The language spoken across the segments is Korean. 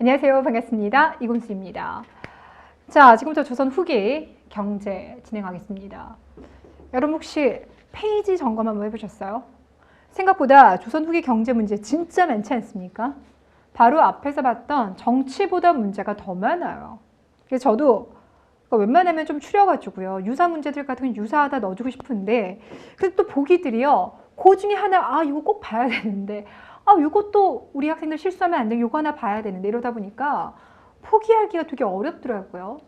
안녕하세요. 반갑습니다. 이금수입니다. 자, 지금부터 조선 후기 경제 진행하겠습니다. 여러분 혹시 페이지 점검 한번 해보셨어요? 생각보다 조선 후기 경제 문제 진짜 많지 않습니까? 바로 앞에서 봤던 정치보다 문제가 더 많아요. 그래서 저도 웬만하면 좀 추려가지고요. 유사 문제들 같은 건 유사하다 넣어주고 싶은데 그래도 또 보기들이요. 그 중에 하나 이거 꼭 봐야 되는데 이것도 우리 학생들 실수하면 안 되고 이거 하나 봐야 되는데 이러다 보니까 포기하기가 되게 어렵더라고요.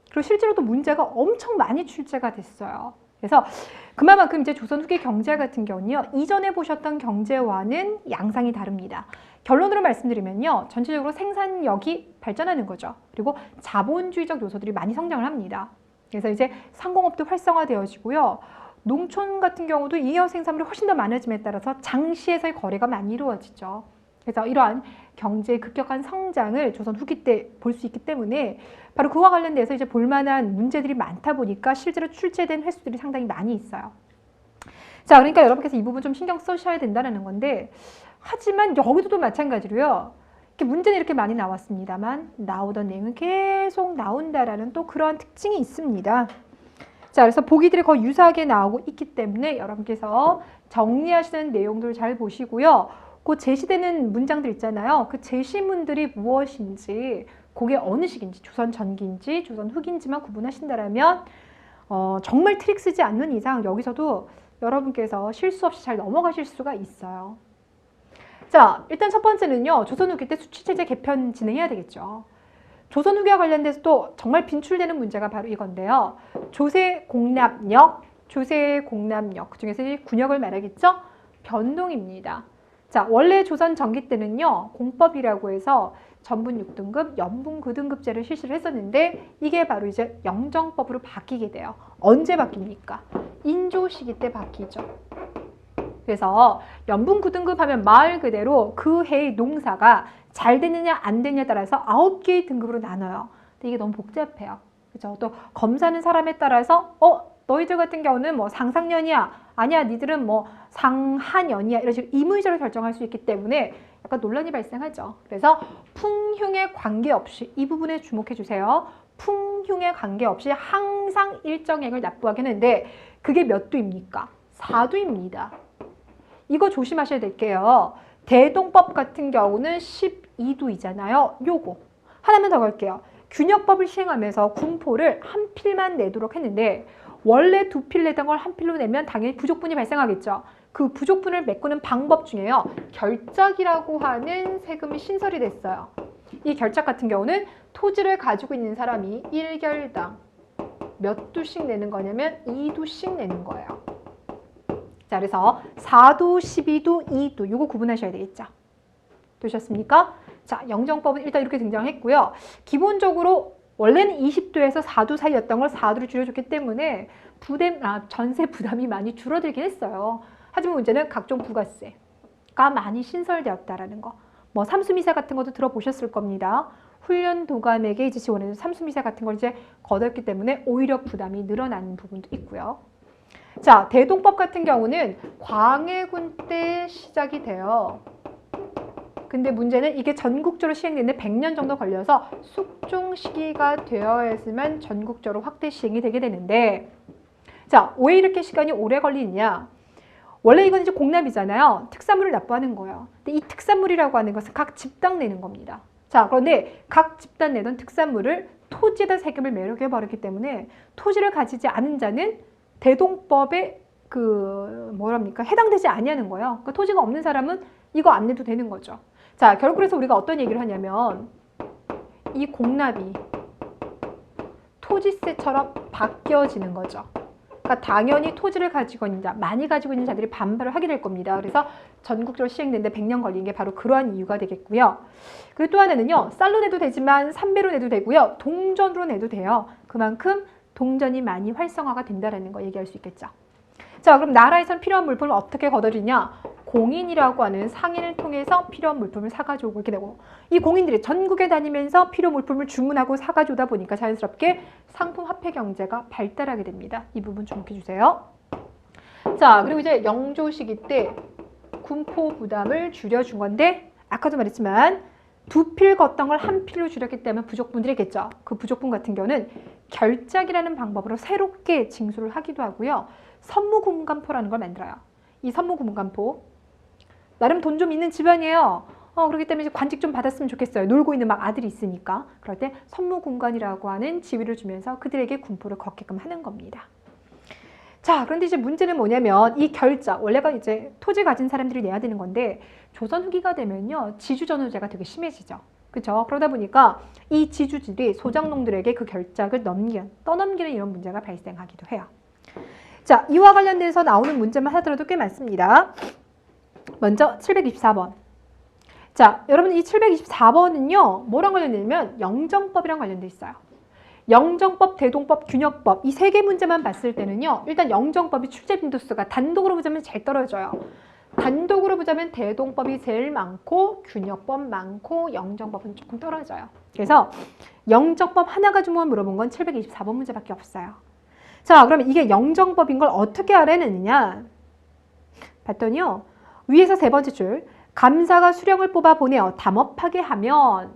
그리고 실제로도 문제가 엄청 많이 출제가 됐어요. 그래서 그만큼 이제 조선 후기 경제 같은 경우는요. 이전에 보셨던 경제와는 양상이 다릅니다. 결론으로 말씀드리면요. 전체적으로 생산력이 발전하는 거죠. 그리고 자본주의적 요소들이 많이 성장을 합니다. 그래서 이제 상공업도 활성화되어지고요. 농촌 같은 경우도 잉여 생산물이 훨씬 더 많아짐에 따라서 장시에서의 거래가 많이 이루어지죠. 그래서 이러한 경제의 급격한 성장을 조선 후기 때 볼 수 있기 때문에 바로 그와 관련돼서 이제 볼만한 문제들이 많다 보니까 실제로 출제된 횟수들이 상당히 많이 있어요. 자, 그러니까 여러분께서 이 부분 좀 신경 쓰셔야 된다는 건데 하지만 여기도 또 마찬가지로요. 이렇게 문제는 이렇게 많이 나왔습니다만 나오던 내용은 계속 나온다라는 또 그러한 특징이 있습니다. 자, 그래서 보기들이 거의 유사하게 나오고 있기 때문에 여러분께서 정리하시는 내용들을 잘 보시고요. 그 제시되는 문장들 있잖아요. 그 제시문들이 무엇인지, 그게 어느 시기인지, 조선 전기인지, 조선 후기인지만 구분하신다면 정말 트릭 쓰지 않는 이상 여기서도 여러분께서 실수 없이 잘 넘어가실 수가 있어요. 자, 일단 첫 번째는요. 조선 후기 때 수치체제 개편 진행해야 되겠죠. 조선 후기와 관련돼서 또 정말 빈출되는 문제가 바로 이건데요. 조세 공납력, 그중에서 군역을 말하겠죠? 변동입니다. 자, 원래 조선 전기 때는요. 공법이라고 해서 전분 6등급, 연분 9등급제를 실시를 했었는데 이게 바로 이제 영정법으로 바뀌게 돼요. 언제 바뀝니까? 인조 시기 때 바뀌죠. 그래서 연분 9등급 하면 말 그대로 그 해의 농사가 잘 되느냐 안 되느냐에 따라서 9개의 등급으로 나눠요. 근데 이게 너무 복잡해요. 그렇죠? 또 검사하는 사람에 따라서 너희들 같은 경우는 뭐 상상년이야. 아니야, 니들은 뭐 상하년이야. 이런 식으로 임의제로 결정할 수 있기 때문에 약간 논란이 발생하죠. 그래서 풍흉에 관계없이 이 부분에 주목해 주세요. 풍흉에 관계없이 항상 일정액을 납부하게 하는데 그게 몇 두입니까? 4두입니다. 이거 조심하셔야 될게요. 대동법 같은 경우는 12두이잖아요. 요거. 하나만 더 걸게요. 균역법을 시행하면서 군포를 한 필만 내도록 했는데 원래 2필 내던 걸 한 필로 내면 당연히 부족분이 발생하겠죠. 그 부족분을 메꾸는 방법 중에요. 결작이라고 하는 세금이 신설이 됐어요. 이 결작 같은 경우는 토지를 가지고 있는 사람이 1결당 몇 두씩 내는 거냐면 2두씩 내는 거예요. 자, 그래서 4두, 12두, 2두 이거 구분하셔야 되겠죠. 되셨습니까? 자, 영정법은 일단 이렇게 등장했고요. 기본적으로 원래는 20두에서 4두 사이였던 걸 4두로 줄여줬기 때문에 전세 부담이 많이 줄어들긴 했어요. 하지만 문제는 각종 부가세가 많이 신설되었다라는 거. 뭐 삼수미세 같은 것도 들어보셨을 겁니다. 훈련 도감에게 이제 지원해서 삼수미세 같은 걸 이제 걷었기 때문에 오히려 부담이 늘어나는 부분도 있고요. 자, 대동법 같은 경우는 광해군 때 시작이 돼요. 근데 문제는 이게 전국적으로 시행되는데 100년 정도 걸려서 숙종 시기가 되어야지만 전국적으로 확대 시행이 되게 되는데 자, 왜 이렇게 시간이 오래 걸리느냐? 원래 이건 이제 공납이잖아요. 특산물을 납부하는 거예요. 근데 이 특산물이라고 하는 것은 각 집당 내는 겁니다. 자, 그런데 각 집단 내던 특산물을 토지에다 세금을 매겨버렸기 때문에 토지를 가지지 않은 자는 대동법에 해당되지 아니하는 거예요. 그러니까 토지가 없는 사람은 이거 안 내도 되는 거죠. 자, 결국 그래서 우리가 어떤 얘기를 하냐면 이 공납이 토지세처럼 바뀌어지는 거죠. 그러니까 당연히 토지를 가지고 있는 자, 많이 가지고 있는 자들이 반발을 하게 될 겁니다. 그래서 전국적으로 시행되는데 100년 걸린 게 바로 그러한 이유가 되겠고요. 그리고 또 하나는요. 쌀로 내도 되지만 3배로 내도 되고요. 동전으로 내도 돼요. 그만큼 동전이 많이 활성화가 된다는 거 얘기할 수 있겠죠. 자, 그럼 나라에서는 필요한 물품을 어떻게 거둬들이냐? 공인이라고 하는 상인을 통해서 필요한 물품을 사가지고 이렇게 되고 이 공인들이 전국에 다니면서 필요 물품을 주문하고 사가져오다 보니까 자연스럽게 상품 화폐 경제가 발달하게 됩니다. 이 부분 주목해 주세요. 자, 그리고 이제 영조 시기 때 군포 부담을 줄여준 건데 아까도 말했지만 두 필 걷던 걸 한 필로 줄였기 때문에 부족분들이겠죠. 그 부족분 같은 경우는 결작이라는 방법으로 새롭게 징수를 하기도 하고요. 선무공간포라는 걸 만들어요. 이 선무공간포, 나름 돈 좀 있는 집안이에요. 그렇기 때문에 이제 관직 좀 받았으면 좋겠어요. 놀고 있는 막 아들이 있으니까. 그럴 때 선무공간이라고 하는 지위를 주면서 그들에게 군포를 걷게끔 하는 겁니다. 자, 그런데 이제 문제는 뭐냐면 이 결작, 원래가 이제 토지 가진 사람들이 내야 되는 건데 조선 후기가 되면요. 지주전후제가 되게 심해지죠. 그렇죠? 그러다 보니까 이 지주들이 소장농들에게 그 결작을 떠넘기는 이런 문제가 발생하기도 해요. 자, 이와 관련돼서 나오는 문제만 하더라도 꽤 많습니다. 먼저 724번. 자, 여러분 이 724번은요. 뭐랑 관련되냐면 영정법이랑 관련돼 있어요. 영정법, 대동법, 균역법 이 세 개 문제만 봤을 때는요. 일단 영정법이 출제 빈도수가 단독으로 보자면 제일 떨어져요. 단독으로 보자면 대동법이 제일 많고 균역법 많고 영정법은 조금 떨어져요. 그래서 영정법 하나 가지고만 물어본 건 724번 문제밖에 없어요. 자, 그러면 이게 영정법인 걸 어떻게 알아내느냐 봤더니요. 위에서 세 번째 줄 감사가 수령을 뽑아 보내어 담업하게 하면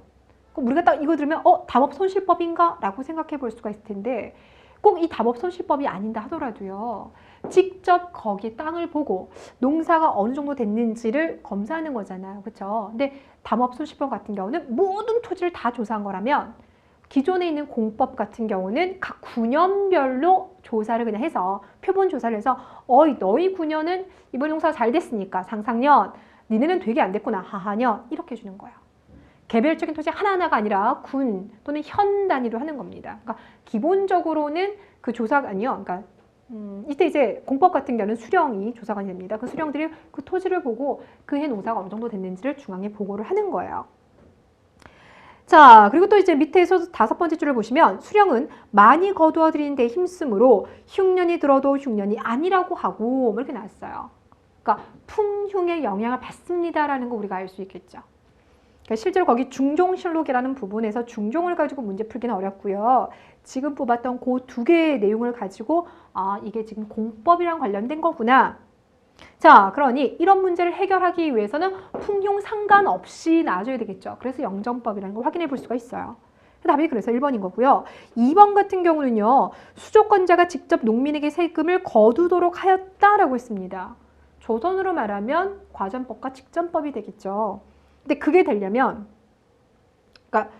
우리가 딱 이거 들으면 담업 손실법인가? 라고 생각해 볼 수가 있을 텐데 꼭 이 담업 손실법이 아닌다 하더라도요. 직접 거기 땅을 보고 농사가 어느 정도 됐는지를 검사하는 거잖아요. 그렇죠? 근데 담업 손실법 같은 경우는 모든 토지를 다 조사한 거라면 기존에 있는 공법 같은 경우는 각 구년별로 조사를 그냥 해서 표본 조사를 해서 너희 구년은 이번 농사가 잘 됐으니까 상상년 니네는 되게 안 됐구나 하하년 이렇게 해주는 거예요. 개별적인 토지 하나하나가 아니라 군 또는 현 단위로 하는 겁니다. 그러니까 기본적으로는 그 조사가 아니요. 그러니까 이때 이제 공법 같은 경우는 수령이 조사관이 됩니다. 그 수령들이 그 토지를 보고 그 해 농사가 어느 정도 됐는지를 중앙에 보고를 하는 거예요. 자, 그리고 또 이제 밑에서 다섯 번째 줄을 보시면 수령은 많이 거두어 들이는 데 힘쓰므로 흉년이 들어도 흉년이 아니라고 하고 뭐 이렇게 나왔어요. 그러니까 품흉의 영향을 받습니다라는 거 우리가 알 수 있겠죠. 그러니까 실제로 거기 중종실록이라는 부분에서 중종을 가지고 문제 풀기는 어렵고요. 지금 뽑았던 그 두 개의 내용을 가지고 이게 지금 공법이랑 관련된 거구나. 자, 그러니 이런 문제를 해결하기 위해서는 품용 상관없이 나와줘야 되겠죠. 그래서 영정법이라는 걸 확인해 볼 수가 있어요. 답이 그래서 1번인 거고요. 2번 같은 경우는요. 수조권자가 직접 농민에게 세금을 거두도록 하였다라고 했습니다. 조선으로 말하면 과전법과 직전법이 되겠죠. 근데 그게 되려면 그러니까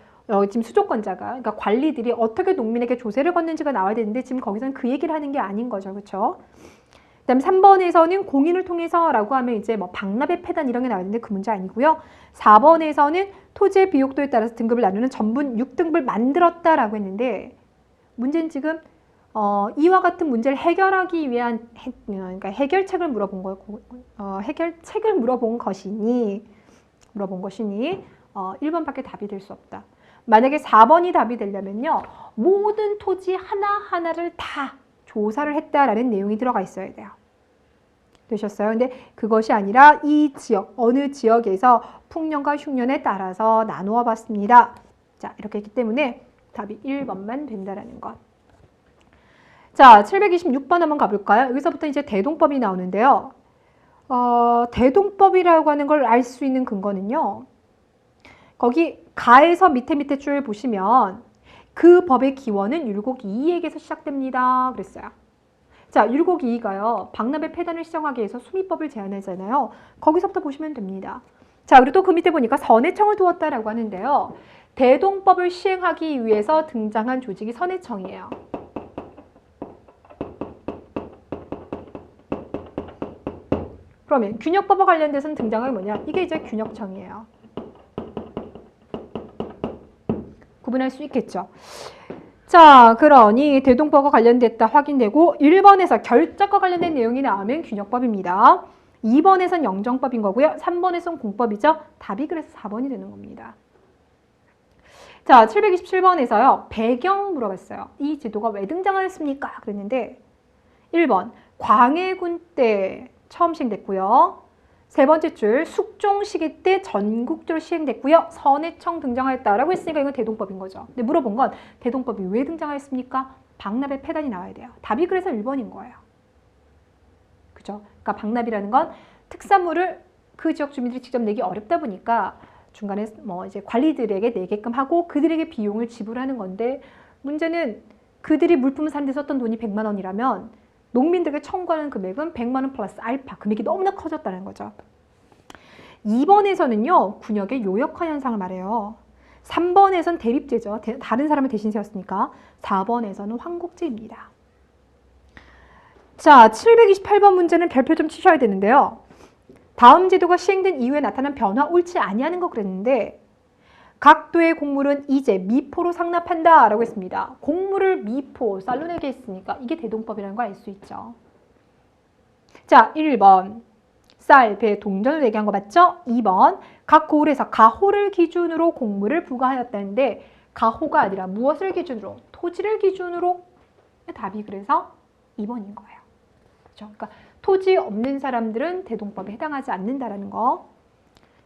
지금 수조권자가 그러니까 관리들이 어떻게 농민에게 조세를 걷는지가 나와야 되는데 지금 거기서는 그 얘기를 하는 게 아닌 거죠. 그렇죠? 그다음 3번에서는 공인을 통해서라고 하면 이제 뭐 박납의 폐단 이런 게 나왔는데 그 문제 아니고요. 4번에서는 토지의 비옥도에 따라서 등급을 나누는 전분 6등급을 만들었다라고 했는데 문제는 지금 이와 같은 문제를 해결하기 위한 그러니까 해결책을 물어본 것이니 1번밖에 답이 될 수 없다. 만약에 4번이 답이 되려면요. 모든 토지 하나하나를 다 조사를 했다라는 내용이 들어가 있어야 돼요. 되셨어요? 근데 그것이 아니라 이 지역, 어느 지역에서 풍년과 흉년에 따라서 나누어 봤습니다. 자, 이렇게 했기 때문에 답이 1번만 된다라는 것. 자, 726번 한번 가볼까요? 여기서부터 이제 대동법이 나오는데요. 대동법이라고 하는 걸 알 수 있는 근거는요. 거기 가에서 밑에 줄 보시면 그 법의 기원은 율곡 2에게서 시작됩니다. 그랬어요. 자, 율곡 2가요. 박납의 폐단을 시정하기 위해서 수미법을 제안하잖아요. 거기서부터 보시면 됩니다. 자, 그리고 또 그 밑에 보니까 선해청을 두었다라고 하는데요. 대동법을 시행하기 위해서 등장한 조직이 선해청이에요. 그러면 균역법과 관련돼서는 등장한 게 뭐냐? 이게 이제 균역청이에요. 구분할 수 있겠죠. 자, 그러니 대동법과 관련됐다 확인되고 1번에서 결작과 관련된 내용이 나오면 균역법입니다. 2번에선 영정법인 거고요. 3번에선 공법이죠. 답이 그래서 4번이 되는 겁니다. 자, 727번에서요. 배경 물어봤어요. 이 제도가 왜 등장하였습니까? 그랬는데 1번 광해군 때 처음 시행됐고요. 세 번째 줄 숙종 시기 때 전국적으로 시행됐고요. 선해청 등장하였다라고 했으니까 이건 대동법인 거죠. 근데 물어본 건 대동법이 왜 등장하였습니까? 박납의 폐단이 나와야 돼요. 답이 그래서 1번인 거예요. 그죠? 그러니까 박납이라는 건 특산물을 그 지역 주민들이 직접 내기 어렵다 보니까 중간에 뭐 이제 관리들에게 내게끔 하고 그들에게 비용을 지불하는 건데 문제는 그들이 물품을 사는 데 썼던 돈이 100만 원이라면 농민들에게 청구하는 금액은 100만 원 플러스 알파 금액이 너무나 커졌다는 거죠. 2번에서는요. 군역의 요역화 현상을 말해요. 3번에서는 대립제죠. 다른 사람을 대신 세웠으니까. 4번에서는 황곡제입니다. 자, 728번 문제는 별표 좀 치셔야 되는데요. 다음 제도가 시행된 이후에 나타난 변화 옳지 아니하는 거 그랬는데 각 도의 곡물은 이제 미포로 상납한다 라고 했습니다. 곡물을 미포, 쌀로 내게 했으니까 이게 대동법이라는 걸 알 수 있죠. 자, 1번 쌀, 배, 동전을 내게 한 거 맞죠? 2번 각 고을에서 가호를 기준으로 곡물을 부과하였다는데 가호가 아니라 무엇을 기준으로? 토지를 기준으로? 답이 그래서 2번인 거예요. 그렇죠? 그러니까 토지 없는 사람들은 대동법에 해당하지 않는다라는 거.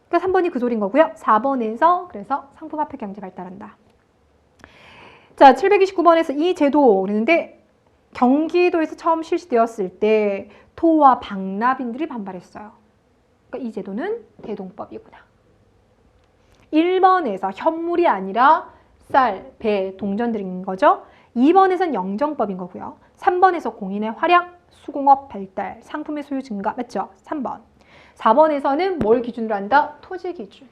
그러니까 3번이 그 소린 거고요. 4번에서 그래서 상품화폐 경제 발달한다. 자, 729번에서 이 제도 그랬는데 경기도에서 처음 실시되었을 때 토와 박납인들이 반발했어요. 그러니까 이 제도는 대동법이구나. 1번에서 현물이 아니라 쌀, 배, 동전들인 거죠. 2번에서는 영정법인 거고요. 3번에서 공인의 활약, 수공업 발달, 상품의 소유 증가 맞죠? 3번. 4번에서는 뭘 기준으로 한다? 토지 기준.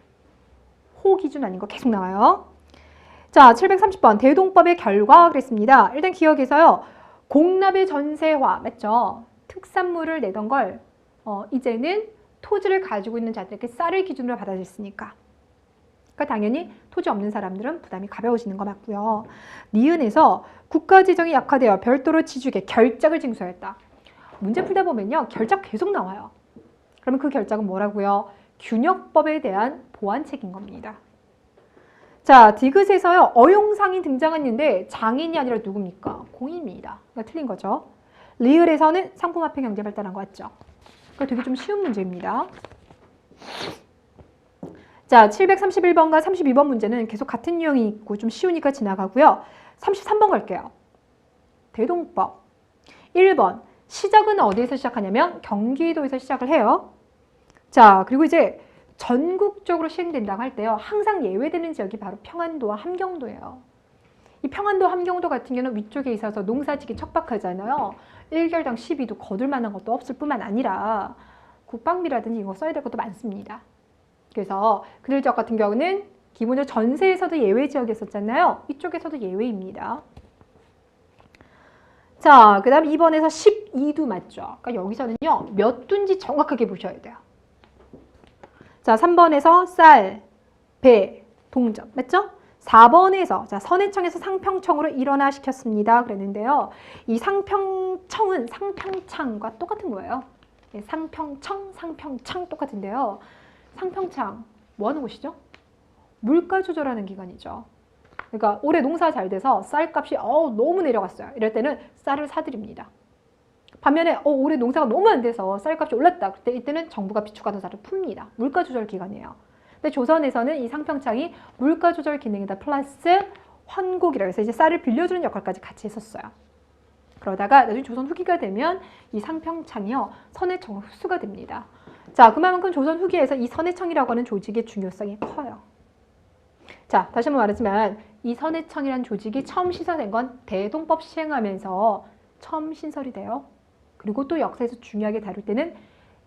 호 기준 아닌 거 계속 나와요. 자, 730번 대동법의 결과 그랬습니다. 일단 기억에서요. 공납의 전세화 맞죠? 특산물을 내던 걸 이제는 토지를 가지고 있는 자들에게 쌀을 기준으로 받아들였으니까. 그러니까 당연히 토지 없는 사람들은 부담이 가벼워지는 거 맞고요. 니은에서 국가지정이 약화되어 별도로 지주에게 결작을 징수하였다. 문제 풀다 보면요. 결작 계속 나와요. 그러면 그 결작은 뭐라고요? 균역법에 대한 보완책인 겁니다. 자, 디귿에서요. 어용상이 등장했는데 장인이 아니라 누굽니까? 공인입니다. 그러니까 틀린 거죠. 리을에서는 상품화폐 경제 발달한 거 맞죠? 그러니까 되게 좀 쉬운 문제입니다. 자, 731번과 32번 문제는 계속 같은 유형이 있고 좀 쉬우니까 지나가고요. 33번 갈게요. 대동법. 1번. 시작은 어디에서 시작하냐면 경기도에서 시작을 해요. 자, 그리고 이제 전국적으로 시행된다고 할 때요. 항상 예외되는 지역이 바로 평안도와 함경도예요. 이 평안도, 함경도 같은 경우는 위쪽에 있어서 농사짓기 척박하잖아요. 1결당 12도 거둘 만한 것도 없을 뿐만 아니라 국방비라든지 이거 써야 될 것도 많습니다. 그래서 그들 지역 같은 경우는 기본적으로 전세에서도 예외 지역이 있었잖아요. 이쪽에서도 예외입니다. 자, 그 다음 2번에서 12도 맞죠? 그러니까 여기서는요. 몇 도인지 정확하게 보셔야 돼요. 자, 3번에서 쌀, 배, 동전 맞죠? 4번에서 자, 선해청에서 상평청으로 일원화 시켰습니다. 그랬는데요. 이 상평청은 상평창과 똑같은 거예요. 네, 상평청, 상평창 똑같은데요. 상평창 뭐 하는 곳이죠? 물가 조절하는 기관이죠. 그러니까 올해 농사 잘 돼서 쌀값이 너무 내려갔어요. 이럴 때는 쌀을 사드립니다. 반면에 올해 농사가 너무 안 돼서 쌀값이 올랐다. 그때 이때는 정부가 비축하던 쌀을 풉니다. 물가 조절 기관이에요. 근데 조선에서는 이 상평창이 물가 조절 기능이다 플러스 환곡이라고 해서 이제 쌀을 빌려주는 역할까지 같이 했었어요. 그러다가 나중에 조선 후기가 되면 이 상평창이요 선해청으로 흡수가 됩니다. 자, 그만큼 조선 후기에서 이 선해청이라고 하는 조직의 중요성이 커요. 자, 다시 한번 말하지만 이 선해청이라는 조직이 처음 시설된 건 대동법 시행하면서 처음 신설이 돼요. 그리고 또 역사에서 중요하게 다룰 때는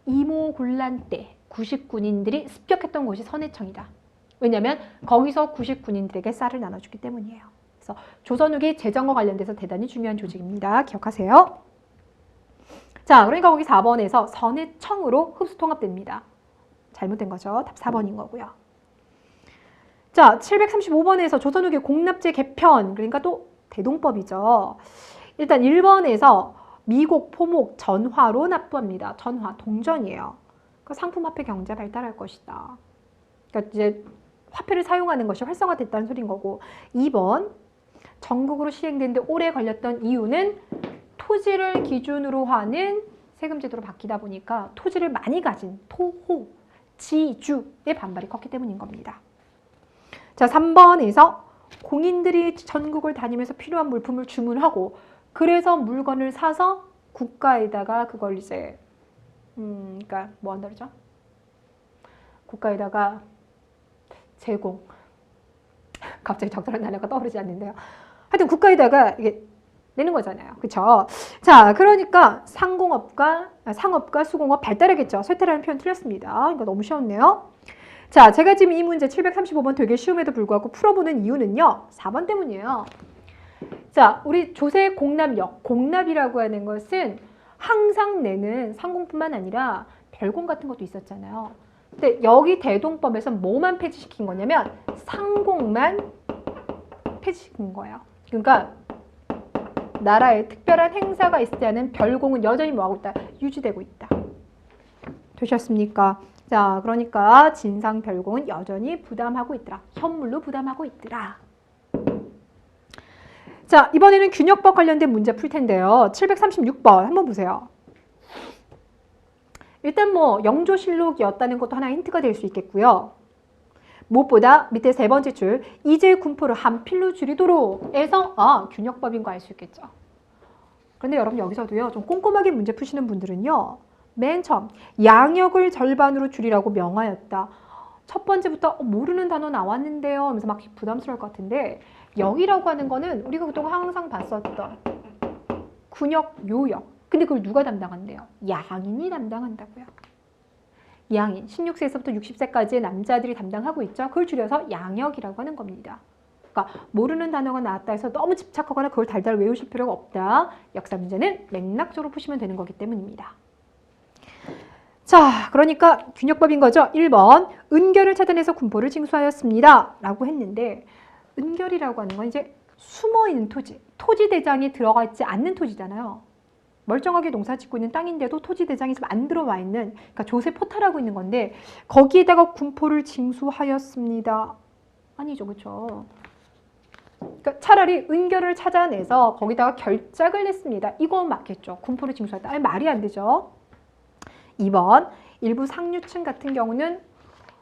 이모군란 때 구식군인들이 습격했던 곳이 선해청이다. 왜냐하면 거기서 구식군인들에게 쌀을 나눠주기 때문이에요. 그래서 조선 후기 재정과 관련돼서 대단히 중요한 조직입니다. 기억하세요. 자, 그러니까 거기 4번에서 선해청으로 흡수 통합됩니다. 잘못된 거죠. 답 4번인 거고요. 자, 735번에서 조선 후기 공납제 개편, 그러니까 또 대동법이죠. 일단 1번에서 미곡, 포목, 전화로 납부합니다. 전화, 동전이에요. 그 상품화폐 경제 발달할 것이다. 그러니까 이제 화폐를 사용하는 것이 활성화됐다는 소린 거고 2번, 전국으로 시행되는데 오래 걸렸던 이유는 토지를 기준으로 하는 세금 제도로 바뀌다 보니까 토지를 많이 가진 토호, 지주의 반발이 컸기 때문인 겁니다. 자, 3번에서 공인들이 전국을 다니면서 필요한 물품을 주문하고 그래서 물건을 사서 국가에다가 그걸 이제 그러니까 뭐 한다 그러죠? 국가에다가 제공. 갑자기 적절한 단어가 떠오르지 않는데요. 하여튼 국가에다가 이게 내는 거잖아요. 그쵸? 자, 그러니까 상업과 수공업 발달하겠죠. 쇠퇴라는 표현 틀렸습니다. 이거 너무 쉬웠네요. 자, 제가 지금 이 문제 735번 되게 쉬움에도 불구하고 풀어보는 이유는요. 4번 때문이에요. 자, 우리 조세 공납력, 공납이라고 하는 것은 항상 내는 상공뿐만 아니라 별공 같은 것도 있었잖아요. 근데 여기 대동법에서 뭐만 폐지시킨 거냐면 상공만 폐지시킨 거예요. 그러니까 나라에 특별한 행사가 있을 때는 별공은 여전히 뭐하고 있다? 유지되고 있다. 되셨습니까? 자, 그러니까 진상별공은 여전히 부담하고 있더라. 현물로 부담하고 있더라. 자, 이번에는 균역법 관련된 문제 풀 텐데요. 736번 한번 보세요. 일단 뭐 영조실록이었다는 것도 하나의 힌트가 될 수 있겠고요. 무엇보다 밑에 세 번째 줄 이제 군포를 한 필로 줄이도록 해서 균역법인 거 알 수 있겠죠. 그런데 여러분 여기서도요. 좀 꼼꼼하게 문제 푸시는 분들은요. 맨 처음 양역을 절반으로 줄이라고 명하였다. 첫 번째부터 모르는 단어 나왔는데요 하면서 막 부담스러울 것 같은데 역이라고 하는 거는 우리가 그동안 항상 봤었던 군역, 요역. 근데 그걸 누가 담당한대요? 양인이 담당한다고요. 양인, 16세에서부터 60세까지의 남자들이 담당하고 있죠. 그걸 줄여서 양역이라고 하는 겁니다. 그러니까 모르는 단어가 나왔다 해서 너무 집착하거나 그걸 달달 외우실 필요가 없다. 역사 문제는 맥락적으로 푸시면 되는 거기 때문입니다. 자, 그러니까 균역법인 거죠. 1번, 은결을 차단해서 군포를 징수하였습니다. 라고 했는데 은결이라고 하는 건 이제 숨어있는 토지, 토지대장이 들어가 있지 않는 토지잖아요. 멀쩡하게 농사 짓고 있는 땅인데도 토지대장이 좀 안 들어와 있는, 그러니까 조세 포탈하고 있는 건데 거기에다가 군포를 징수하였습니다. 아니죠, 그렇죠? 그러니까 차라리 은결을 찾아내서 거기다가 결작을 냈습니다. 이거 맞겠죠. 군포를 징수했다. 아니, 말이 안 되죠. 2번, 일부 상류층 같은 경우는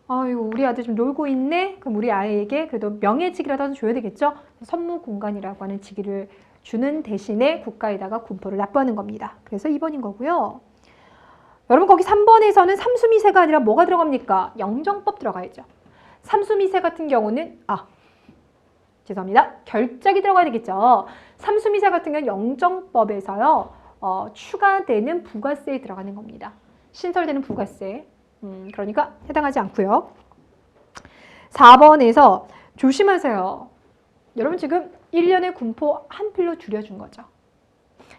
아이고 우리 아들 좀 놀고 있네? 그럼 우리 아이에게 그래도 명예직이라도 줘야 되겠죠? 선무공간이라고 하는 직위를 주는 대신에 국가에다가 군포를 납부하는 겁니다. 그래서 2번인 거고요. 여러분 거기 3번에서는 삼수미세가 아니라 뭐가 들어갑니까? 영정법 들어가야죠. 삼수미세 같은 경우는 죄송합니다. 결작이 들어가야 되겠죠. 삼수미세 같은 경우는 영정법에서요. 추가되는 부가세에 들어가는 겁니다. 신설되는 부가세. 그러니까 해당하지 않고요. 4번에서 조심하세요. 여러분 지금 1년에 군포 한 필로 줄여준 거죠.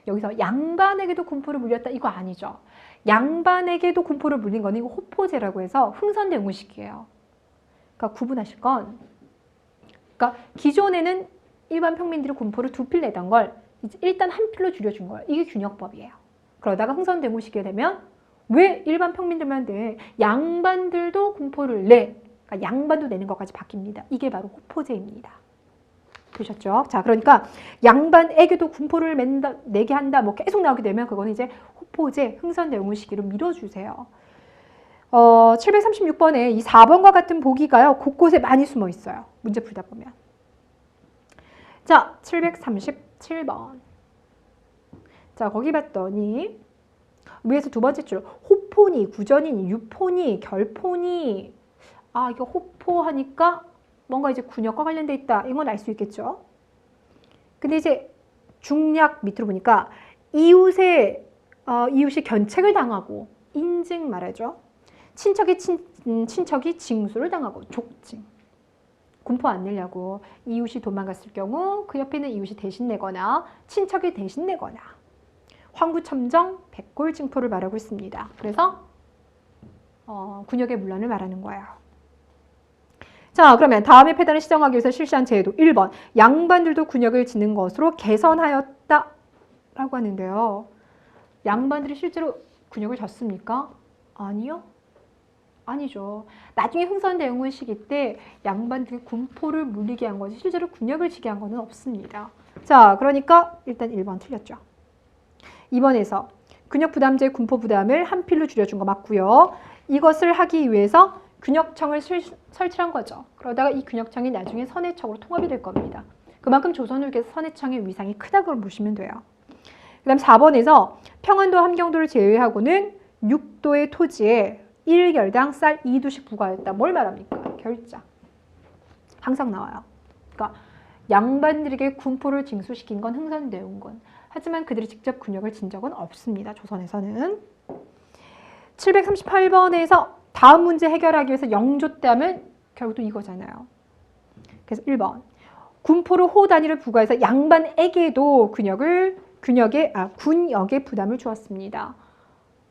여기서 양반에게도 군포를 물렸다 이거 아니죠. 양반에게도 군포를 물린 거는 이거 호포제라고 해서 흥선대응후식이에요. 그러니까 구분하실 건 그러니까 기존에는 일반 평민들이 군포를 2필 내던 걸 이제 일단 한 필로 줄여준 거예요. 이게 균역법이에요. 그러다가 흥선대응후식이 되면 왜 일반 평민들만 돼? 양반들도 군포를 내. 그러니까 양반도 내는 것까지 바뀝니다. 이게 바로 호포제입니다. 보셨죠? 자, 그러니까 양반에게도 군포를 내게 한다. 뭐 계속 나오게 되면 그거는 이제 호포제, 흥선대응후식으로 밀어주세요. 736번에 이 4번과 같은 보기가요. 곳곳에 많이 숨어 있어요. 문제 풀다 보면. 자, 737번. 자, 거기 봤더니 위에서 두 번째 줄 호포니, 구전이니, 유포니, 결포니. 이거 호포 하니까 뭔가 이제 군역과 관련돼 있다. 이건 알 수 있겠죠. 근데 이제 중략 밑으로 보니까 이웃이 견책을 당하고 인증 말하죠. 친척이 징수를 당하고 족징. 군포 안 내려고 이웃이 도망갔을 경우 그 옆에 있는 이웃이 대신 내거나 친척이 대신 내거나 황구첨정, 백골징포를 말하고 있습니다. 그래서 군역의 문란을 말하는 거예요. 자, 그러면 다음에 폐단을 시정하기 위해서 실시한 제도 1번 양반들도 군역을 지는 것으로 개선하였다 라고 하는데요. 양반들이 실제로 군역을 졌습니까? 아니요. 아니죠. 나중에 흥선대응후 시기 때 양반들이 군포를 물리게 한 거지 실제로 군역을 지게 한 거는 없습니다. 자, 그러니까 일단 1번 틀렸죠. 2번에서 군역 부담제 군포 부담을 한 필로 줄여준 거 맞고요. 이것을 하기 위해서 균역청을 설치한 거죠. 그러다가 이 균역청이 나중에 선해청으로 통합이 될 겁니다. 그만큼 조선후기에서 선해청의 위상이 크다고 보시면 돼요. 그 다음 4번에서 평안도 함경도를 제외하고는 6도의 토지에 1결당 쌀 2두씩 부과했다. 뭘 말합니까? 결작. 항상 나와요. 그러니까 양반들에게 군포를 징수시킨 건 흥선대원군. 하지만 그들이 직접 군역을 진 적은 없습니다. 조선에서는. 738번에서 다음 문제 해결하기 위해서 영조 때 하면 결국도 이거잖아요. 그래서 1번. 군포로 호 단위를 부과해서 양반에게도 군역의 부담을 주었습니다.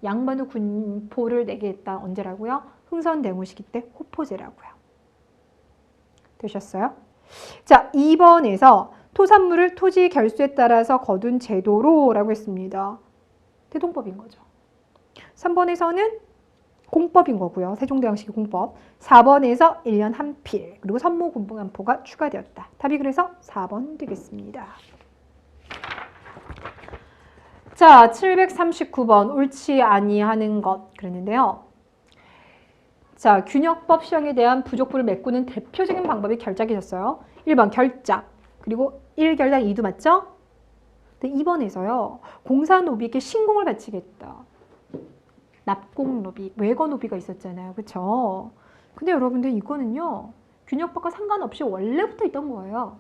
양반도 군포를 내게 했다. 언제라고요? 흥선대원 시기 때 호포제라고요. 되셨어요? 자, 2번에서 토산물을 토지 결수에 따라서 거둔 제도로 라고 했습니다. 대동법인 거죠. 3번에서는 공법인 거고요. 세종대왕식의 공법. 4번에서 1년 한 필, 그리고 선무군포가 추가되었다. 답이 그래서 4번 되겠습니다. 자, 739번 옳지 아니하는 것 그랬는데요. 자, 균역법 시행에 대한 부족부를 메꾸는 대표적인 방법이 결작이셨어요. 1번 결작, 그리고 1결당 2도 맞죠? 근데 2번에서요. 공사노비에게 신공을 바치겠다. 납공노비, 외거노비가 있었잖아요. 그쵸? 근데 여러분들 이거는요. 균역법과 상관없이 원래부터 있던 거예요.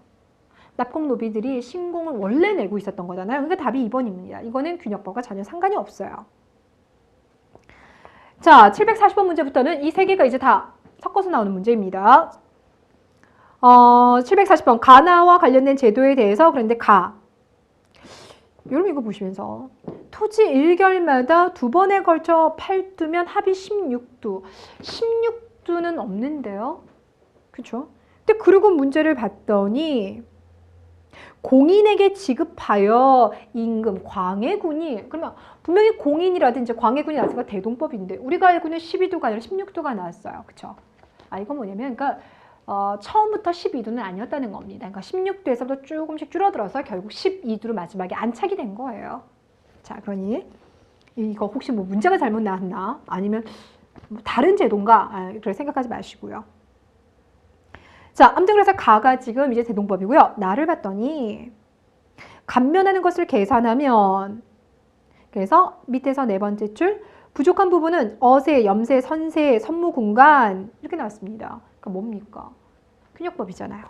납공노비들이 신공을 원래 내고 있었던 거잖아요. 그러니까 답이 2번입니다. 이거는 균역법과 전혀 상관이 없어요. 자, 740번 문제부터는 이 세 개가 이제 다 섞어서 나오는 문제입니다. 740번 가나와 관련된 제도에 대해서 그런데 여러분 이거 보시면서 토지 1결마다 2번에 걸쳐 팔두면 합이 16두. 16두는 없는데요. 그렇죠? 근데 그리고 문제를 봤더니 공인에게 지급하여 임금 광해군이 그러면 분명히 공인이라든지 광해군이 나왔으니까 대동법인데 우리가 알고는 12두가 아니라 16두가 나왔어요. 그렇죠? 이건 뭐냐면 그러니까 처음부터 12두는 아니었다는 겁니다. 그러니까 16두에서부터 조금씩 줄어들어서 결국 12두로 마지막에 안착이 된 거예요. 자, 그러니 이거 혹시 뭐 문제가 잘못 나왔나? 아니면 뭐 다른 제도인가? 그렇게 생각하지 마시고요. 자, 아무튼 그래서 가가 지금 이제 대동법이고요. 나를 봤더니 감면하는 것을 계산하면 그래서 밑에서 네 번째 줄 부족한 부분은 어세, 염세, 선세, 선무공간 이렇게 나왔습니다. 그러니까 뭡니까? 균역법이잖아요.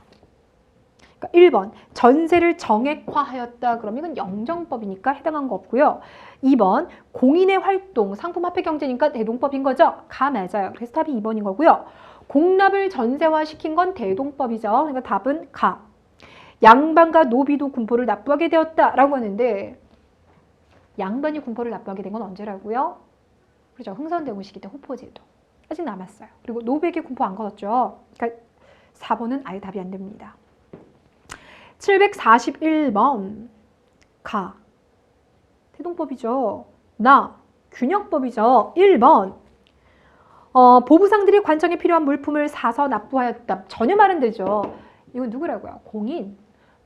그러니까 1번 전세를 정액화하였다. 그러면 이건 영정법이니까 해당한 거 없고요. 2번 공인의 활동, 상품 화폐 경제니까 대동법인 거죠. 가 맞아요. 그래서 답이 2번인 거고요. 공납을 전세화시킨 건 대동법이죠. 그러니까 답은 가. 양반과 노비도 군포를 납부하게 되었다라고 하는데 양반이 군포를 납부하게 된 건 언제라고요? 그렇죠. 흥선대원 시기 때 호포제도. 아직 남았어요. 그리고 노비에게 군포 안 걸었죠. 그러니까 4번은 아예 답이 안 됩니다. 741번 가. 대동법이죠. 나. 균역법이죠. 1번 보부상들이 관청에 필요한 물품을 사서 납부하였다. 전혀 말 안 되죠. 이건 누구라고요? 공인.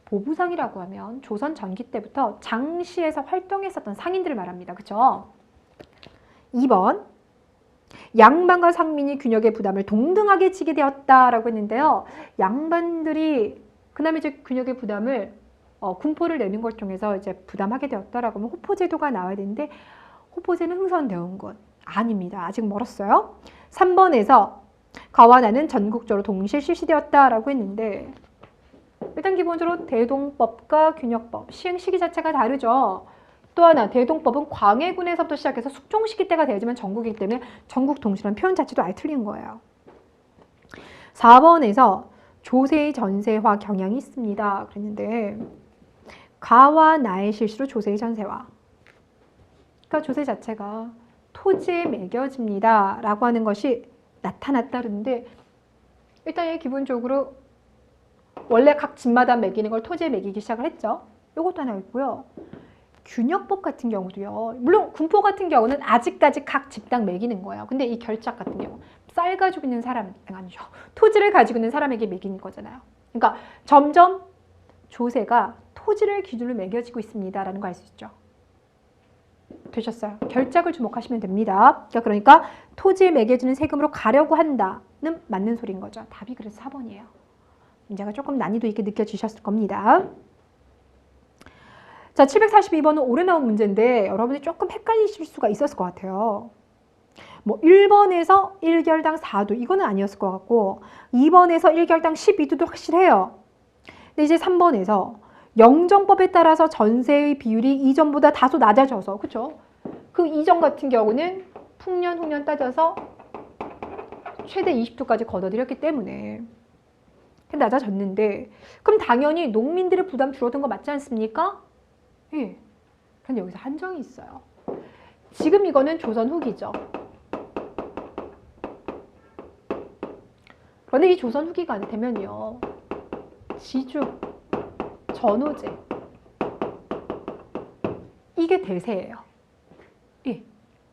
보부상이라고 하면 조선 전기 때부터 장시에서 활동했었던 상인들을 말합니다. 그렇죠? 2번 양반과 상민이 균역의 부담을 동등하게 지게 되었다라고 했는데요. 양반들이 그다음에 이제 균역의 부담을 군포를 내는 것 중에서 이제 부담하게 되었다라고 하면 호포제도가 나와야 되는데 호포제는 흥선대원군 아닙니다. 아직 멀었어요. 3번에서 가와 나는 전국적으로 동시에 실시되었다라고 했는데 일단 기본적으로 대동법과 균역법 시행 시기 자체가 다르죠. 또 하나 대동법은 광해군에서부터 시작해서 숙종 시기 때가 되지만 전국이기 때문에 전국 동시라는 표현 자체도 아예 틀린 거예요. 4번에서 조세의 전세화 경향이 있습니다. 그랬는데 가와 나의 실수로 조세의 전세화. 그러니까 조세 자체가 토지에 매겨집니다. 라고 하는 것이 나타났다 그러는데 일단 기본적으로 원래 각 집마다 매기는 걸 토지에 매기기 시작을 했죠. 이것도 하나 있고요. 균역법 같은 경우도요. 물론 군포 같은 경우는 아직까지 각 집당 매기는 거예요. 근데 이 결작 같은 경우 쌀 가지고 있는 사람, 아니죠. 토지를 가지고 있는 사람에게 매기는 거잖아요. 그러니까 점점 조세가 토지를 기준으로 매겨지고 있습니다라는 거 알 수 있죠. 되셨어요? 결작을 주목하시면 됩니다. 그러니까 토지에 매겨지는 세금으로 가려고 한다는 맞는 소리인 거죠. 답이 그래서 4번이에요. 문제가 조금 난이도 있게 느껴지셨을 겁니다. 자, 742번은 올해 나온 문제인데 여러분이 조금 헷갈리실 수가 있었을 것 같아요. 뭐 1번에서 1결당 4두 이거는 아니었을 것 같고 2번에서 1결당 12두도 확실해요. 근데 이제 3번에서 영정법에 따라서 전세의 비율이 이전보다 다소 낮아져서 그쵸? 그 이전 같은 경우는 풍년, 후년 따져서 최대 20두까지 걷어들였기 때문에 낮아졌는데 그럼 당연히 농민들의 부담 줄어든 거 맞지 않습니까? 예. 그런데 여기서 한정이 있어요. 지금 이거는 조선 후기죠. 그런데 이 조선 후기가 되면요. 지주, 전호제 이게 대세예요. 예.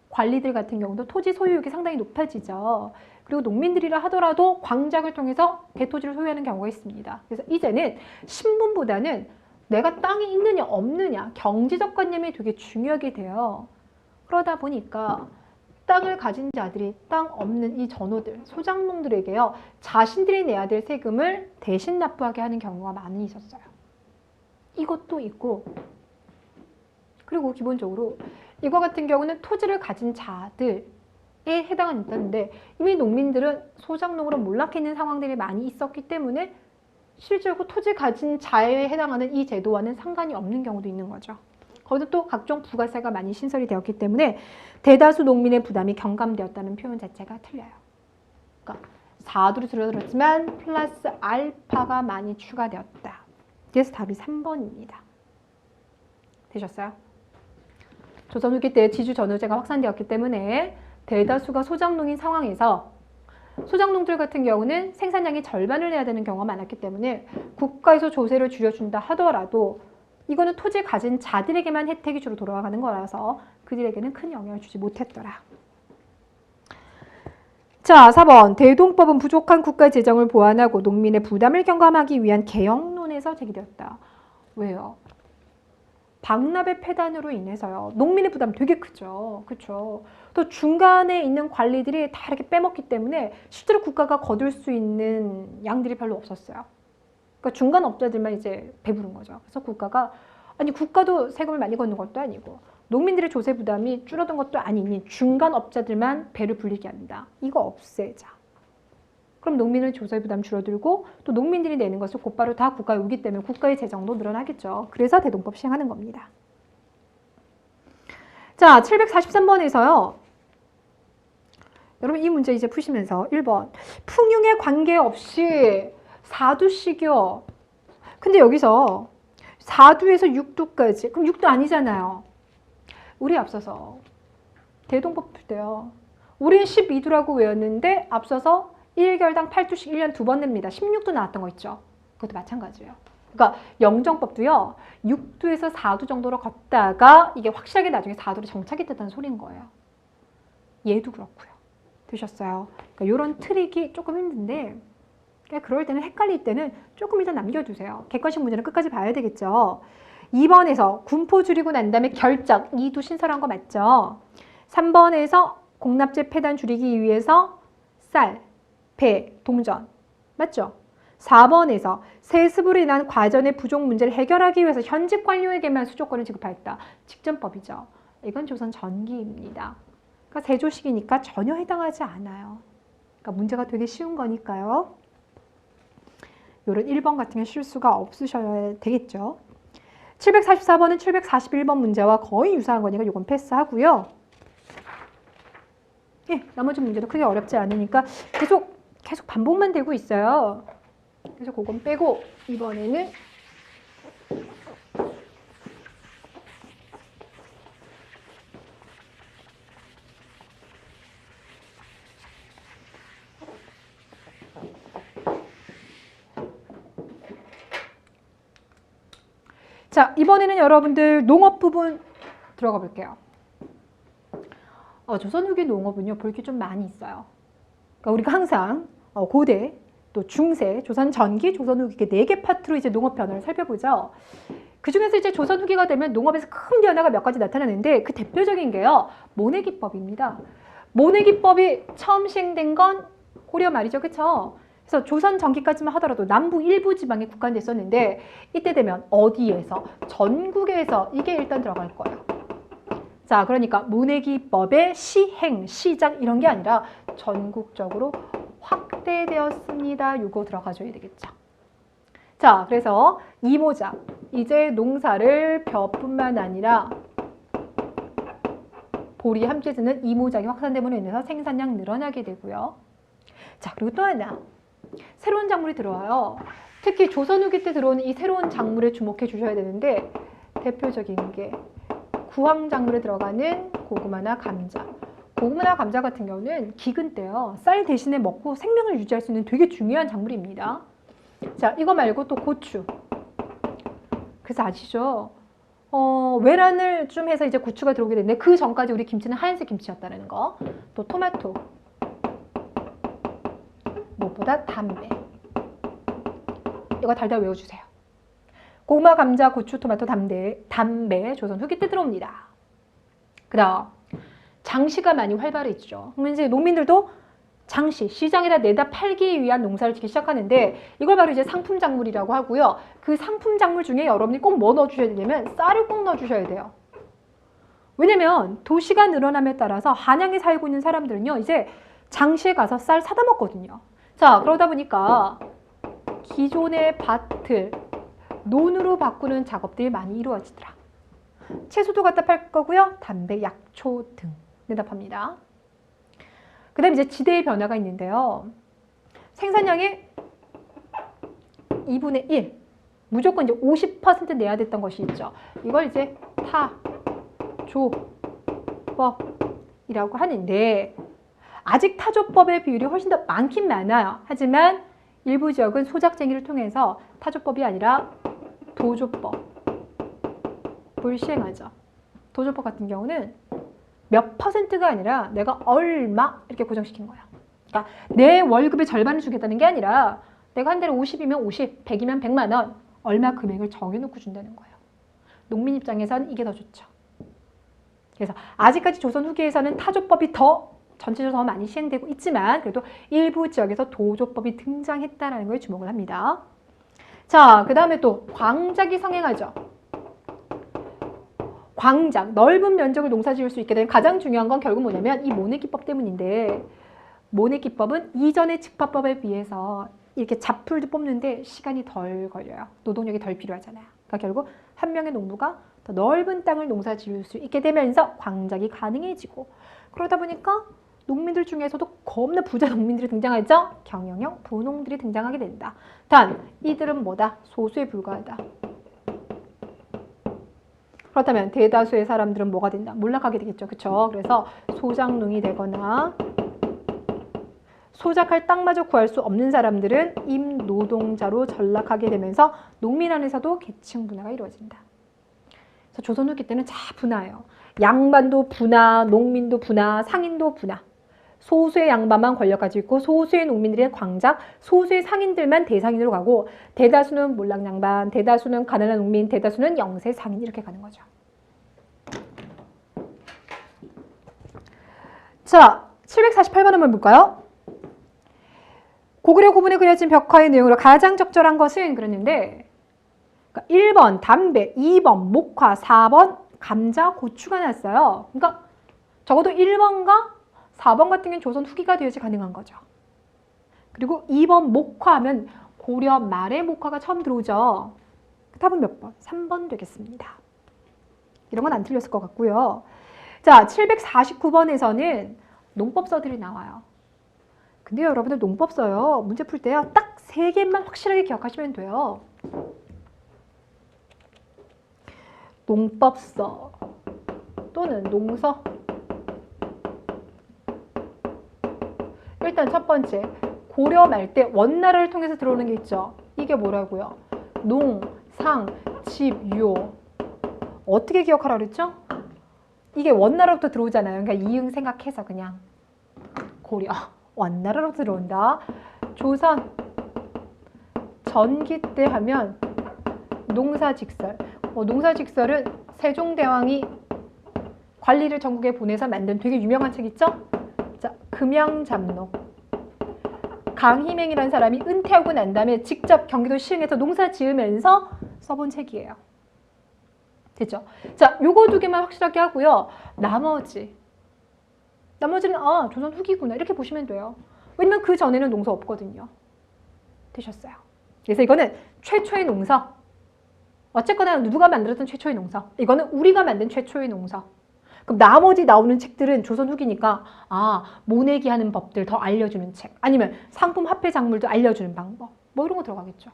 관리들 같은 경우도 토지 소유욕이 상당히 높아지죠. 그리고 농민들이라 하더라도 광작을 통해서 대토지를 소유하는 경우가 있습니다. 그래서 이제는 신분보다는 내가 땅이 있느냐 없느냐 경제적 관념이 되게 중요하게 돼요. 그러다 보니까 땅을 가진 자들이 땅 없는 이 전호들, 소장농들에게요. 자신들이 내야 될 세금을 대신 납부하게 하는 경우가 많이 있었어요. 이것도 있고 그리고 기본적으로 이거 같은 경우는 토지를 가진 자들에 해당한다는데 이미 농민들은 소장농으로 몰락해 있는 상황들이 많이 있었기 때문에 실제로 토지 가진 자에 해당하는 이 제도와는 상관이 없는 경우도 있는 거죠. 거기서 또 각종 부가세가 많이 신설이 되었기 때문에 대다수 농민의 부담이 경감되었다는 표현 자체가 틀려요. 그러니까 4두로 줄어들었지만 플러스 알파가 많이 추가되었다. 그래서 답이 3번입니다. 되셨어요? 조선 후기 때 지주 전호제가 확산되었기 때문에 대다수가 소장농인 상황에서 소장농들 같은 경우는 생산량의 절반을 내야 되는 경우가 많았기 때문에 국가에서 조세를 줄여준다 하더라도 이거는 토지 가진 자들에게만 혜택이 주로 돌아가는 거라서 그들에게는 큰 영향을 주지 못했더라. 자, 4번. 대동법은 부족한 국가 재정을 보완하고 농민의 부담을 경감하기 위한 개혁론에서 제기되었다. 왜요? 박납의 폐단으로 인해서요. 농민의 부담 되게 크죠. 그렇죠? 또 중간에 있는 관리들이 다 이렇게 빼먹기 때문에 실제로 국가가 거둘 수 있는 양들이 별로 없었어요. 그러니까 중간 업자들만 이제 배부른 거죠. 그래서 국가가 아니 국가도 세금을 많이 걷는 것도 아니고 농민들의 조세 부담이 줄어든 것도 아니니 중간 업자들만 배를 불리게 한다. 이거 없애자. 그럼 농민의 조세 부담 줄어들고 또 농민들이 내는 것을 곧바로 다 국가에 오기 때문에 국가의 재정도 늘어나겠죠. 그래서 대동법 시행하는 겁니다. 자, 743번에서요. 여러분 이 문제 이제 푸시면서 1번 풍흉에 관계없이 4두씩이요. 근데 여기서 4두에서 6두까지 그럼 6두 아니잖아요. 우리 앞서서 대동법 풀 때요. 우리는 12두라고 외웠는데 앞서서 1결당 8두씩 1년 2번 냅니다. 16두 나왔던 거 있죠. 그것도 마찬가지예요. 그러니까 영정법도요. 6두에서 4두 정도로 걷다가 이게 확실하게 나중에 4두로 정착이 됐다는 소리인 거예요. 얘도 그렇고요. 되셨어요? 그러니까 이런 트릭이 조금 힘든데 그러니까 그럴 때는 헷갈릴 때는 조금 일단 남겨두세요. 객관식 문제는 끝까지 봐야 되겠죠. 2번에서 군포 줄이고 난 다음에 결작 2두 신설한 거 맞죠? 3번에서 공납제 폐단 줄이기 위해서 쌀, 배, 동전 맞죠? 4번에서 세습으로 인한 과전의 부족 문제를 해결하기 위해서 현직 관료에게만 수조권을 지급하였다. 직전법이죠. 이건 조선 전기입니다. 그러니까 세조식이니까 전혀 해당하지 않아요. 그러니까 문제가 되게 쉬운 거니까요. 요런 1번 같은 게 실수가 없으셔야 되겠죠. 744번은 741번 문제와 거의 유사한 거니까 이건 패스하고요. 예, 나머지 문제도 크게 어렵지 않으니까 계속 반복만 되고 있어요. 그래서 그건 빼고 이번에는 자, 이번에는 여러분들 농업 부분 들어가 볼게요. 조선 후기 농업은요, 볼 게 좀 많이 있어요. 그러니까 우리가 항상 고대, 또 중세, 조선 전기, 조선 후기 이렇게 4개 파트로 이제 농업 변화를 살펴보죠. 그 중에서 이제 조선 후기가 되면 농업에서 큰 변화가 몇 가지 나타나는데 그 대표적인 게요, 모내기법입니다. 모내기법이 처음 시행된 건 고려 말이죠, 그렇죠? 그래서 조선 전기까지만 하더라도 남부 일부 지방에 국한됐었는데 이때 되면 어디에서 전국에서 이게 일단 들어갈 거예요. 자, 그러니까 모내기법의 시행, 시작 이런 게 아니라 전국적으로 확대되었습니다. 요거 들어가줘야 되겠죠. 자, 그래서 이모작. 이제 농사를 벼뿐만 아니라 볼이 함께 짓는 이모작이 확산됨으로 인해서 생산량 늘어나게 되고요. 자, 그리고 또 하나. 새로운 작물이 들어와요. 특히 조선 후기 때 들어오는 이 새로운 작물에 주목해 주셔야 되는데 대표적인 게 구황 작물에 들어가는 고구마나 감자. 고구마나 감자 같은 경우는 기근 때요. 쌀 대신에 먹고 생명을 유지할 수 있는 되게 중요한 작물입니다. 자, 이거 말고 또 고추. 그래서 아시죠? 외란을 좀 해서 이제 고추가 들어오게 됐는데 그 전까지 우리 김치는 하얀색 김치였다는 거. 또 토마토. 무엇보다 담배. 이거 달달 외워주세요. 고구마, 감자, 고추, 토마토, 담배 조선 후기 때 들어옵니다. 그 다음 장시가 많이 활발해지죠. 그러면 이제 농민들도 장시, 시장에다 내다 팔기 위한 농사를 짓기 시작하는데 이걸 바로 이제 상품 작물이라고 하고요. 그 상품 작물 중에 여러분이 꼭 뭐 넣어주셔야 되냐면 쌀을 꼭 넣어주셔야 돼요. 왜냐면 도시가 늘어남에 따라서 한양에 살고 있는 사람들은요. 이제 장시에 가서 쌀 사다 먹거든요. 자, 그러다 보니까 기존의 밭을 논으로 바꾸는 작업들이 많이 이루어지더라. 채소도 갖다 팔 거고요. 담배, 약초 등 대답합니다. 그 다음에 이제 지대의 변화가 있는데요. 생산량의 2분의 1, 무조건 이제 50% 내야 됐던 것이 있죠. 이걸 이제 타조법이라고 하는데 아직 타조법의 비율이 훨씬 더 많긴 많아요. 하지만 일부 지역은 소작쟁이를 통해서 타조법이 아니라 도조법을 시행하죠. 도조법 같은 경우는 몇 퍼센트가 아니라 내가 얼마 이렇게 고정시킨 거야. 그러니까 내 월급의 절반을 주겠다는 게 아니라 내가 한 달에 50이면 50, 100이면 100만 원 얼마 금액을 정해놓고 준다는 거예요. 농민 입장에서는 이게 더 좋죠. 그래서 아직까지 조선 후기에서는 타조법이 더 전체적으로 더 많이 시행되고 있지만 그래도 일부 지역에서 도조법이 등장했다는 거에 주목을 합니다. 자, 그 다음에 또 광작이 성행하죠. 광작, 넓은 면적을 농사 지을 수 있게 된 가장 중요한 건 결국 뭐냐면 이 모내기법 때문인데 모내기법은 이전의 직파법에 비해서 이렇게 잡풀도 뽑는데 시간이 덜 걸려요. 노동력이 덜 필요하잖아요. 그러니까 결국 한 명의 농부가 더 넓은 땅을 농사 지을 수 있게 되면서 광작이 가능해지고 그러다 보니까 농민들 중에서도 겁나 부자 농민들이 등장하죠. 경영형 부농들이 등장하게 된다. 단 이들은 뭐다? 소수에 불과하다. 그렇다면 대다수의 사람들은 뭐가 된다? 몰락하게 되겠죠. 그렇죠? 그래서 소작농이 되거나 소작할 땅마저 구할 수 없는 사람들은 임노동자로 전락하게 되면서 농민 안에서도 계층 분화가 이루어진다. 그래서 조선 후기 때는 다 분화예요. 양반도 분화, 농민도 분화, 상인도 분화. 소수의 양반만 권력 가지고 있고 소수의 농민들은 광작, 소수의 상인들만 대상인으로 가고 대다수는 몰락양반, 대다수는 가난한 농민, 대다수는 영세 상인 이렇게 가는 거죠. 자, 748번 한번 볼까요? 고구려 고분에 그려진 벽화의 내용으로 가장 적절한 것은 그랬는데 1번 담배, 2번 목화, 4번 감자, 고추가 나왔어요. 그러니까 적어도 1번과 4번 같은 경우는 조선 후기가 되어야지 가능한 거죠. 그리고 2번 목화하면 고려 말의 목화가 처음 들어오죠. 답은 몇 번? 3번 되겠습니다. 이런 건 안 틀렸을 것 같고요. 자, 749번에서는 농법서들이 나와요. 근데 여러분들 농법서요. 문제 풀 때요. 딱 3개만 확실하게 기억하시면 돼요. 농법서 또는 농서. 일단 첫 번째, 고려 말 때 원나라를 통해서 들어오는 게 있죠. 이게 뭐라고요? 농, 상, 집, 요. 어떻게 기억하라 그랬죠? 이게 원나라부터 들어오잖아요. 그러니까 이응 생각해서 그냥 고려, 원나라로 들어온다. 조선, 전기 때 하면 농사직설. 농사직설은 세종대왕이 관리를 전국에 보내서 만든 되게 유명한 책 있죠? 자, 금양잡록. 강희맹이라는 사람이 은퇴하고 난 다음에 직접 경기도 시흥에서 농사 지으면서 써본 책이에요. 됐죠? 자, 요거 두 개만 확실하게 하고요. 나머지는 조선 후기구나 이렇게 보시면 돼요. 왜냐면 그 전에는 농사 없거든요. 되셨어요? 그래서 이거는 최초의 농사. 어쨌거나 누가 만들었던 최초의 농사. 이거는 우리가 만든 최초의 농사. 그럼 나머지 나오는 책들은 조선 후기니까 모내기 하는 법들 더 알려주는 책. 아니면 상품 화폐 작물도 알려주는 방법. 뭐 이런 거 들어가겠죠.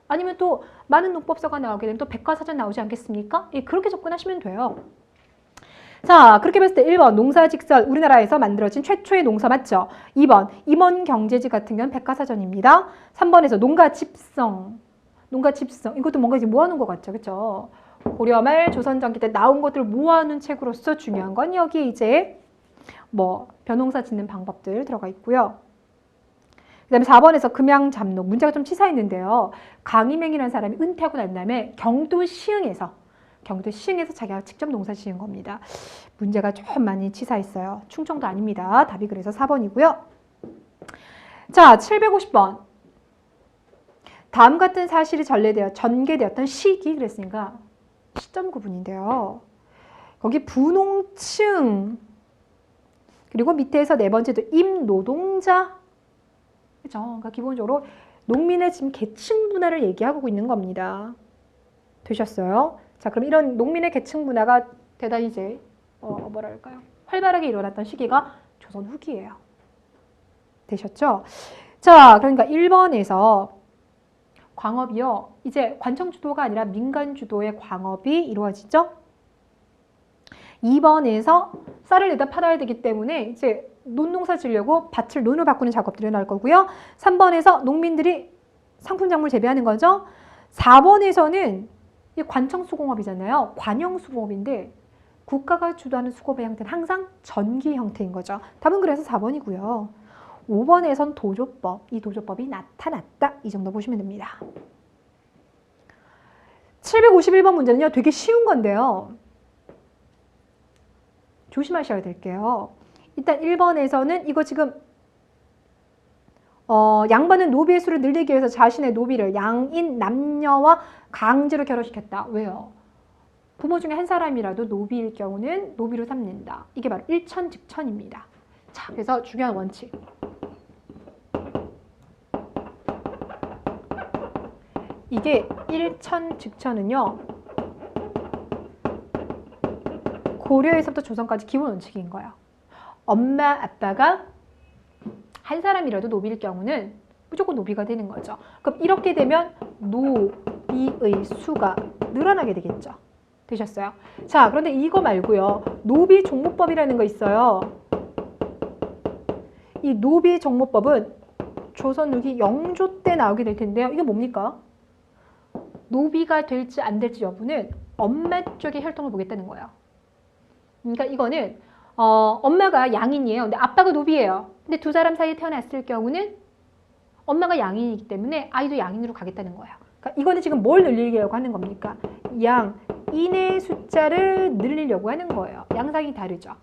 아니면 또 많은 농법서가 나오게 되면 또 백과사전 나오지 않겠습니까? 예, 그렇게 접근하시면 돼요. 자, 그렇게 봤을 때 1번 농사직설 우리나라에서 만들어진 최초의 농사 맞죠? 2번 임원경제지 같은 경우는 백과사전입니다. 3번에서 농가집성 이것도 뭔가 이제 모아놓은 것 같죠, 그렇죠? 고려 말 조선 전기 때 나온 것들을 모아놓은 책으로서 중요한 건 여기에 이제 뭐 벼농사 짓는 방법들 들어가 있고요. 그 다음에 4번에서 금양잡농 문제가 좀 치사했는데요. 강희맹이라는 사람이 은퇴하고 난 다음에 경도 시흥에서 자기가 직접 농사 지은 겁니다. 문제가 좀 많이 치사했어요. 충청도 아닙니다. 답이 그래서 4번이고요. 자, 750번. 다음 같은 사실이 전개되었던 시기 그랬으니까 시점 구분인데요. 거기 부농층 그리고 밑에서 네 번째도 임노동자 그렇죠? 그러니까 기본적으로 농민의 지금 계층 분화를 얘기하고 있는 겁니다. 되셨어요? 자, 그럼 이런 농민의 계층 분화가 대단히 이제 뭐랄까요? 활발하게 일어났던 시기가 조선 후기예요. 되셨죠? 자, 그러니까 1번에서 광업이요. 이제 관청 주도가 아니라 민간 주도의 광업이 이루어지죠. 2번에서 쌀을 내다 팔아야 되기 때문에 이제 논농사 지려고 밭을 논으로 바꾸는 작업들이 나올 거고요. 3번에서 농민들이 상품 작물 재배하는 거죠. 4번에서는 이 관청 수공업이잖아요. 관영 수공업인데 국가가 주도하는 수공업의 형태는 항상 전기 형태인 거죠. 답은 그래서 4번이고요. 5번에선 도조법, 이 도조법이 나타났다. 이 정도 보시면 됩니다. 751번 문제는요. 되게 쉬운 건데요. 조심하셔야 될게요. 일단 1번에서는 이거 지금 양반은 노비의 수를 늘리기 위해서 자신의 노비를 양인 남녀와 강제로 결혼시켰다. 왜요? 부모 중에 한 사람이라도 노비일 경우는 노비로 삼는다. 이게 바로 일천즉천입니다. 자, 그래서 중요한 원칙. 이게 일천즉천은요. 고려에서부터 조선까지 기본 원칙인 거예요. 엄마, 아빠가 한 사람이라도 노비일 경우는 무조건 노비가 되는 거죠. 그럼 이렇게 되면 노비의 수가 늘어나게 되겠죠. 되셨어요? 자, 그런데 이거 말고요. 노비 종목법이라는 거 있어요. 이 노비 종목법은 조선 후기 영조 때 나오게 될 텐데요. 이게 뭡니까? 노비가 될지 안 될지 여부는 엄마 쪽의 혈통을 보겠다는 거예요. 그러니까 이거는 엄마가 양인이에요. 근데 아빠가 노비예요. 근데 두 사람 사이에 태어났을 경우는 엄마가 양인이기 때문에 아이도 양인으로 가겠다는 거예요. 그러니까 이거는 지금 뭘 늘리려고 하는 겁니까? 양인의 숫자를 늘리려고 하는 거예요. 양상이 다르죠.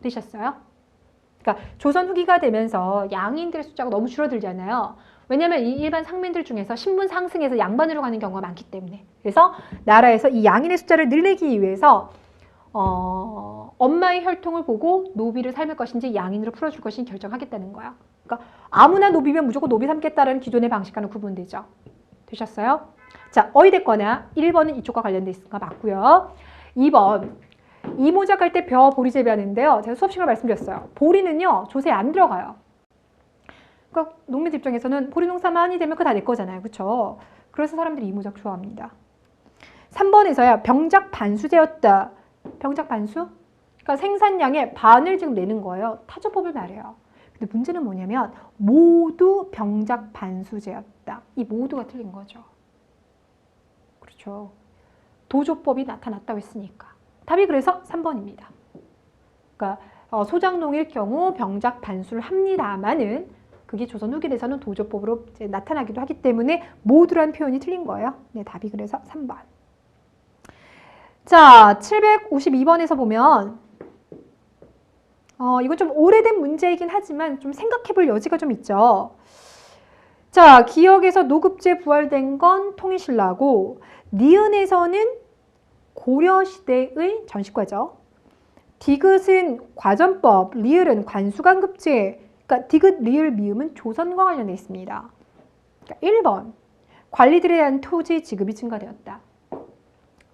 되셨어요? 그러니까 조선 후기가 되면서 양인들의 숫자가 너무 줄어들잖아요. 왜냐하면 이 일반 상민들 중에서 신분 상승해서 양반으로 가는 경우가 많기 때문에. 그래서 나라에서 이 양인의 숫자를 늘리기 위해서 엄마의 혈통을 보고 노비를 삶을 것인지 양인으로 풀어줄 것인지 결정하겠다는 거야. 그러니까 아무나 노비면 무조건 노비 삼겠다라는 기존의 방식과는 구분되죠. 되셨어요? 자, 어찌됐거나 1번은 이쪽과 관련돼 있으니까 맞고요. 2번 이모작 할 때 벼 보리 재배하는데요. 제가 수업 시간에 말씀드렸어요. 보리는요 조세에 안 들어가요. 그러니까 농민들 입장에서는 보리 농사 많이 되면 그거 다 내 거잖아요. 그렇죠? 그래서 사람들이 이모작 좋아합니다. 3번에서야 병작 반수제였다. 병작 반수? 그러니까 생산량의 반을 지금 내는 거예요. 타조법을 말해요. 근데 문제는 뭐냐면 모두 병작 반수제였다. 이 모두가 틀린 거죠. 그렇죠. 도조법이 나타났다고 했으니까. 답이 그래서 3번입니다. 그러니까 소작농일 경우 병작 반수를 합니다만은 그게 조선 후기 돼서는 도조법으로 이제 나타나기도 하기 때문에 모두란 표현이 틀린 거예요. 네, 답이 그래서 3번. 자, 752번에서 보면 이건 좀 오래된 문제이긴 하지만 좀 생각해 볼 여지가 좀 있죠. 자, 기역에서 노급제 부활된 건 통일신라고 니은에서는 고려시대의 전시과죠. 디귿은 과전법, 리을은 관수관급제. 그러니까 디귿, 리을, 미음은 조선과 관련되어 있습니다. 그러니까 1번, 관리들에 대한 토지 지급이 증가되었다.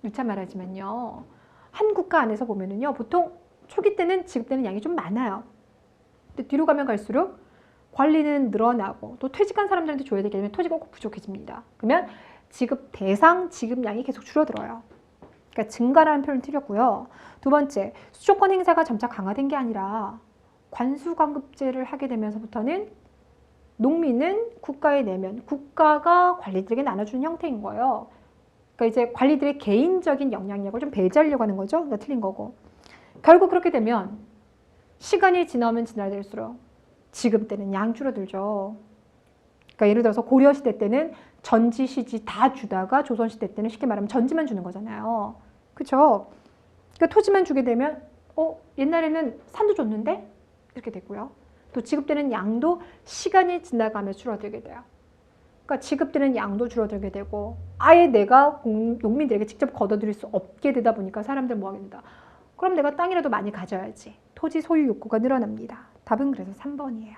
누차 말하지만요. 한 국가 안에서 보면은요. 보통 초기 때는 지급되는 양이 좀 많아요. 근데 뒤로 가면 갈수록 관리는 늘어나고 또 퇴직한 사람들한테 줘야 되기 때문에 토지가 꼭 부족해집니다. 그러면 지급 대상, 지급량이 계속 줄어들어요. 그러니까 증가라는 표현을 틀렸고요. 두 번째, 수조권 행사가 점차 강화된 게 아니라 관수관급제를 하게 되면서부터는 농민은 국가에 내면 국가가 관리들에게 나눠주는 형태인 거예요. 그러니까 이제 관리들의 개인적인 영향력을 좀 배제하려고 하는 거죠. 그러니까 틀린 거고. 결국 그렇게 되면 시간이 지나면 지날수록 지급되는 양 줄어들죠. 그러니까 예를 들어서 고려시대 때는 전지, 시지 다 주다가 조선시대 때는 쉽게 말하면 전지만 주는 거잖아요. 그렇죠? 그러니까 토지만 주게 되면 옛날에는 산도 줬는데? 이렇게 되고요. 또 지급되는 양도 시간이 지나가며 줄어들게 돼요. 그러니까 지급되는 양도 줄어들게 되고 아예 내가 농민들에게 직접 걷어들일 수 없게 되다 보니까 사람들 뭐 하게 된다. 그럼 내가 땅이라도 많이 가져야지. 토지 소유 욕구가 늘어납니다. 답은 그래서 3번이에요.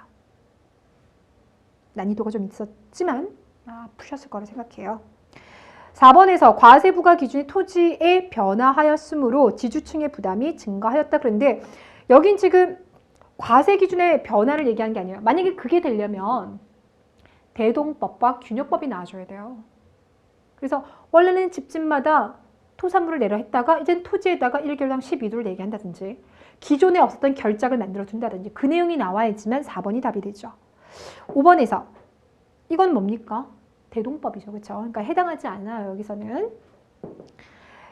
난이도가 좀 있었지만 푸셨을 거라 생각해요. 4번에서 과세 부과 기준이 토지에 변화하였으므로 지주층의 부담이 증가하였다. 그런데 여긴 지금 과세 기준의 변화를 얘기하는 게 아니에요. 만약에 그게 되려면 대동법과 균역법이 나와줘야 돼요. 그래서 원래는 집집마다 토산물을 내려 했다가 이젠 토지에다가 1개월당 12도를 내게 한다든지 기존에 없었던 결작을 만들어 둔다든지 그 내용이 나와야지만 4번이 답이 되죠. 5번에서 이건 뭡니까? 대동법이죠. 그렇죠? 그러니까 해당하지 않아요. 여기서는.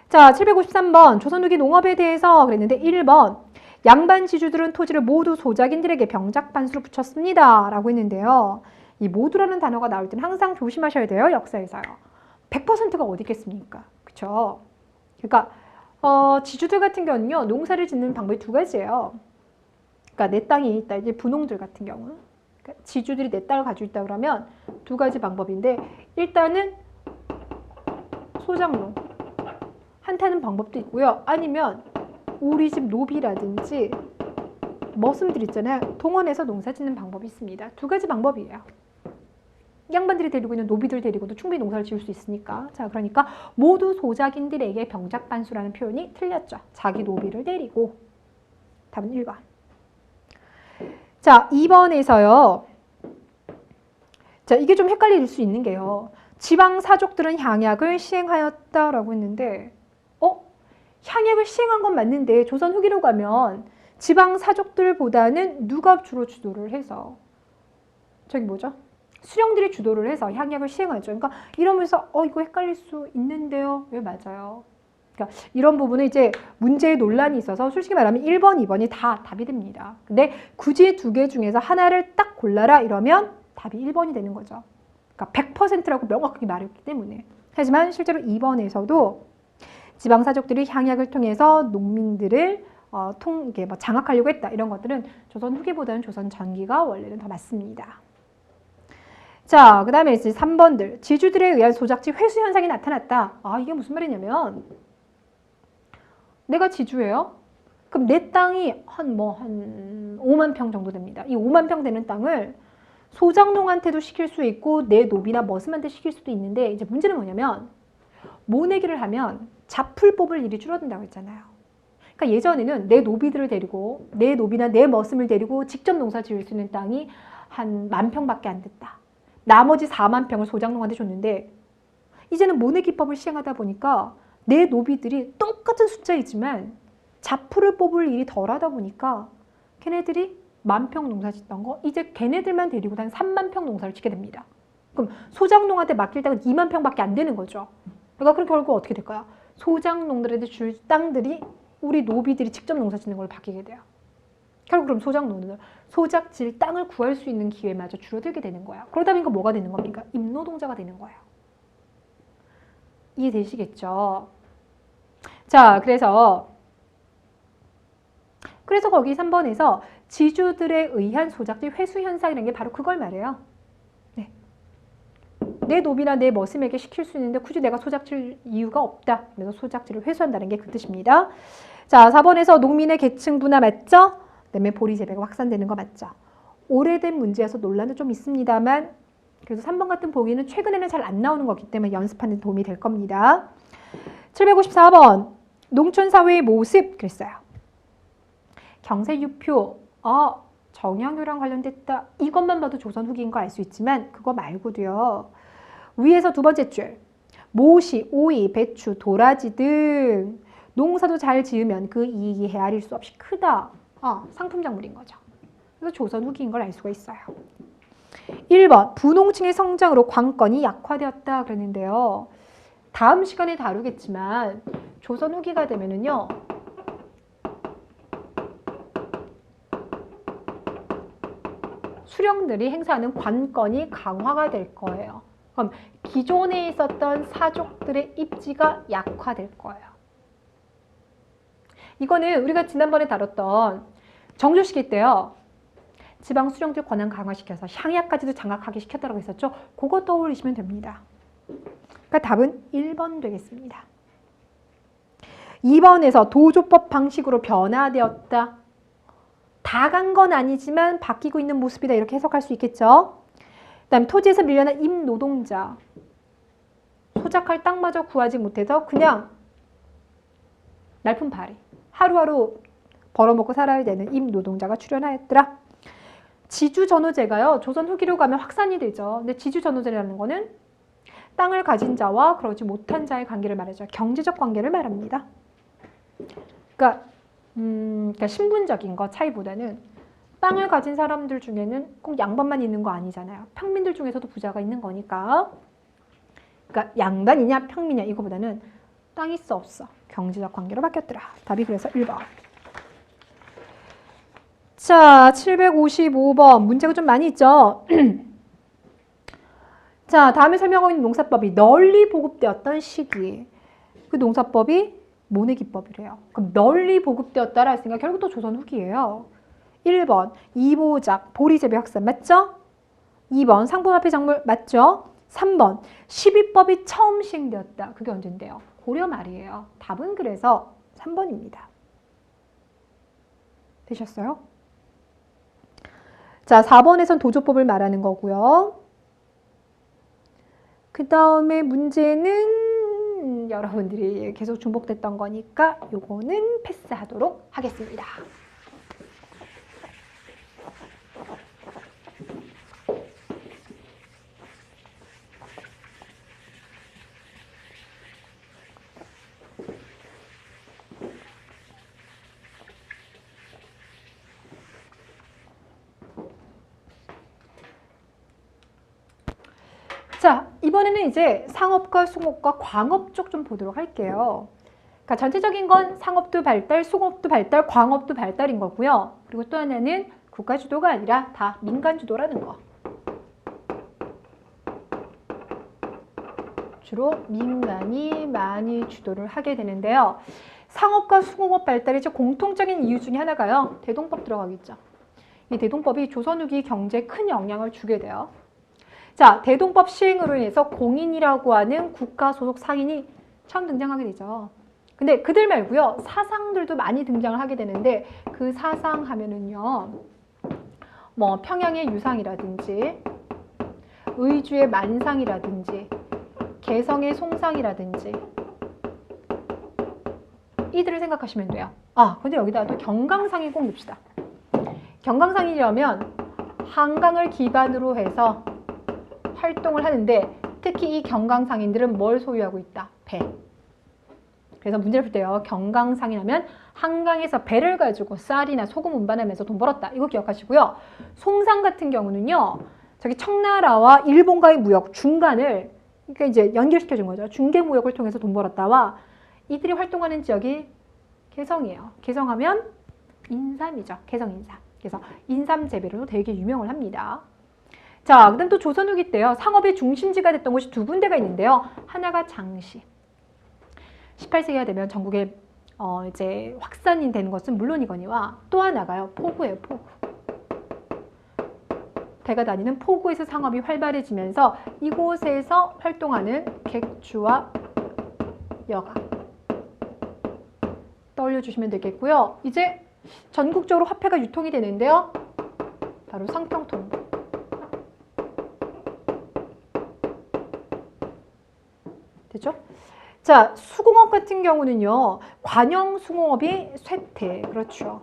자, 753번 조선 후기 농업에 대해서 그랬는데 1번 양반 지주들은 토지를 모두 소작인들에게 병작반수로 붙였습니다. 라고 했는데요. 이 모두라는 단어가 나올 때는 항상 조심하셔야 돼요. 역사에서요. 100%가 어디 있겠습니까? 그렇죠? 그러니까 지주들 같은 경우는요. 농사를 짓는 방법이 두 가지예요. 그러니까 내 땅이 있다. 이제 분홍들 같은 경우. 그러니까 지주들이 내 땅을 가지고 있다 그러면 두 가지 방법인데 일단은 소작농 한타는 방법도 있고요. 아니면 우리 집 노비라든지 머슴들 있잖아요. 동원해서 농사 짓는 방법이 있습니다. 두 가지 방법이에요. 양반들이 데리고 있는 노비들 데리고도 충분히 농사를 지을 수 있으니까. 자, 그러니까 모두 소작인들에게 병작반수라는 표현이 틀렸죠. 자기 노비를 데리고. 답은 1번. 자, 2번에서요. 자, 이게 좀 헷갈릴 수 있는 게요. 지방 사족들은 향약을 시행하였다라고 했는데 향약을 시행한 건 맞는데 조선 후기로 가면 지방 사족들보다는 누가 주로 주도를 해서 저기 뭐죠? 수령들이 주도를 해서 향약을 시행하죠. 그러니까 이러면서 이거 헷갈릴 수 있는데요. 왜 맞아요? 그러니까 이런 부분은 이제 문제의 논란이 있어서 솔직히 말하면 1번, 2번이 다 답이 됩니다. 근데 굳이 두 개 중에서 하나를 딱 골라라 이러면 답이 1번이 되는 거죠. 그러니까 100%라고 명확하게 말했기 때문에. 하지만 실제로 2번에서도 지방사족들이 향약을 통해서 농민들을 이게 뭐 장악하려고 했다. 이런 것들은 조선 후기보다는 조선 전기가 원래는 더 맞습니다. 자, 그 다음에 이제 3번들. 지주들에 의한 소작지 회수 현상이 나타났다. 이게 무슨 말이냐면 내가 지주예요. 그럼 내 땅이 한 5만 평 정도 됩니다. 이 5만 평 되는 땅을 소작농한테도 시킬 수 있고 내 노비나 머슴한테 시킬 수도 있는데 이제 문제는 뭐냐면 모내기를 하면 잡풀 뽑을 일이 줄어든다고 했잖아요. 그러니까 예전에는 내 노비들을 데리고 내 노비나 내 머슴을 데리고 직접 농사 지을 수 있는 땅이 한 10,000평밖에 안 됐다. 나머지 4만 평을 소작농한테 줬는데 이제는 모내기법을 시행하다 보니까 내 노비들이 똑같은 숫자이지만 잡풀을 뽑을 일이 덜하다 보니까 걔네들이 10,000평 농사 짓던 거 이제 걔네들만 데리고 한 3만 평 농사를 짓게 됩니다. 그럼 소작농한테 맡길 땅은 2만 평밖에 안 되는 거죠. 그러니까 그럼 결국 어떻게 될까요? 소작농들한테 줄 땅들이 우리 노비들이 직접 농사 짓는 걸로 바뀌게 돼요. 결국 그럼 소작농들, 소작질 땅을 구할 수 있는 기회마저 줄어들게 되는 거야. 그러다 보니까 뭐가 되는 겁니까? 임노동자가 되는 거예요. 이해되시겠죠? 자, 그래서 거기 3번에서 지주들에 의한 소작질 회수 현상이라는 게 바로 그걸 말해요. 네. 내 노비나 내 머슴에게 시킬 수 있는데 굳이 내가 소작칠 이유가 없다. 그래서 소작질을 회수한다는 게 그 뜻입니다. 자, 4번에서 농민의 계층 분화 맞죠? 그다음에 보리 재배가 확산되는 거 맞죠? 오래된 문제여서 논란은 좀 있습니다만 그래서 3번 같은 보기는 최근에는 잘 안 나오는 거기 때문에 연습하는 데 도움이 될 겁니다. 754번 농촌사회의 모습 그랬어요. 경세유표 정약유랑 관련됐다. 이것만 봐도 조선 후기인 거 알 수 있지만 그거 말고도요. 위에서 두 번째 줄 모시, 오이, 배추, 도라지 등 농사도 잘 지으면 그 이익이 헤아릴 수 없이 크다. 상품 작물인 거죠. 그래서 조선 후기인 걸 알 수가 있어요. 1번 분홍층의 성장으로 관건이 약화되었다 그랬는데요. 다음 시간에 다루겠지만 조선 후기가 되면은요. 수령들이 행사하는 관건이 강화가 될 거예요. 그럼 기존에 있었던 사족들의 입지가 약화될 거예요. 이거는 우리가 지난번에 다뤘던 정조시기 때요. 지방 수령들 권한 강화시켜서 향약까지도 장악하게 시켰다고 했었죠. 그거 떠올리시면 됩니다. 그러니까 답은 1번 되겠습니다. 2번에서 도조법 방식으로 변화되었다. 다 간 건 아니지만 바뀌고 있는 모습이다. 이렇게 해석할 수 있겠죠. 그다음 토지에서 밀려난 임노동자. 소작할 땅마저 구하지 못해서 그냥 날품팔이. 하루하루 벌어먹고 살아야 되는 임노동자가 출현하였더라. 지주전호제가요. 조선 후기로 가면 확산이 되죠. 근데 지주전호제라는 거는 땅을 가진 자와 그러지 못한 자의 관계를 말하죠. 경제적 관계를 말합니다. 그러니까 신분적인 거 차이보다는 땅을 가진 사람들 중에는 꼭 양반만 있는 거 아니잖아요. 평민들 중에서도 부자가 있는 거니까. 그러니까 양반이냐 평민이냐 이거보다는 땅 있어 없어. 경제적 관계로 바뀌었더라. 답이 그래서 1번. 자, 755번. 문제가 좀 많이 있죠. 자, 다음에 설명하고 있는 농사법이 널리 보급되었던 시기. 그 농사법이 모내기법이래요. 그럼 널리 보급되었다라 했으니까 결국 또 조선 후기예요. 1번 이보작 보리재배 확산 맞죠? 2번 상품화폐 작물 맞죠? 3번 시비법이 처음 시행되었다. 그게 언젠데요? 고려 말이에요. 답은 그래서 3번입니다. 되셨어요? 자, 4번에선 도조법을 말하는 거고요. 그 다음에 문제는 여러분들이 계속 중복됐던 거니까 요거는 패스하도록 하겠습니다. 자, 이번에는 이제 상업과 수공업과 광업 쪽 좀 보도록 할게요. 그러니까 전체적인 건 상업도 발달, 수공업도 발달, 광업도 발달인 거고요. 그리고 또 하나는 국가 주도가 아니라 다 민간 주도라는 거. 주로 민간이 많이 주도를 하게 되는데요. 상업과 수공업 발달의 공통적인 이유 중에 하나가요. 대동법 들어가겠죠. 이 대동법이 조선 후기 경제에 큰 영향을 주게 돼요. 자, 대동법 시행으로 인해서 공인이라고 하는 국가 소속 상인이 처음 등장하게 되죠. 근데 그들 말고요. 사상들도 많이 등장을 하게 되는데 그 사상 하면은요. 뭐 평양의 유상이라든지 의주의 만상이라든지 개성의 송상이라든지 이들을 생각하시면 돼요. 근데 여기다 또 경강상인 꼭 넣읍시다. 경강상이라면 한강을 기반으로 해서 활동을 하는데 특히 이 경강상인들은 뭘 소유하고 있다? 배. 그래서 문제를 풀 때요. 경강상이라면 한강에서 배를 가지고 쌀이나 소금 운반하면서 돈 벌었다. 이거 기억하시고요. 송상 같은 경우는요. 저기 청나라와 일본과의 무역 중간을 그러니까 이제 연결시켜 준 거죠. 중개 무역을 통해서 돈 벌었다와 이들이 활동하는 지역이 개성이에요. 개성하면 인삼이죠. 개성 인삼. 그래서 인삼 재배로 되게 유명을 합니다. 자, 그다음 또 조선 후기 때요. 상업의 중심지가 됐던 곳이 두 군데가 있는데요. 하나가 장시. 18세기가 되면 전국에 이제 확산이 되는 것은 물론이거니와 또 하나가요. 포구예요. 포구. 배가 다니는 포구에서 상업이 활발해지면서 이곳에서 활동하는 객주와 여가 떠올려 주시면 되겠고요. 이제 전국적으로 화폐가 유통이 되는데요. 바로 상평통보. 됐죠? 자, 수공업 같은 경우는요. 관영수공업이 쇠퇴. 그렇죠.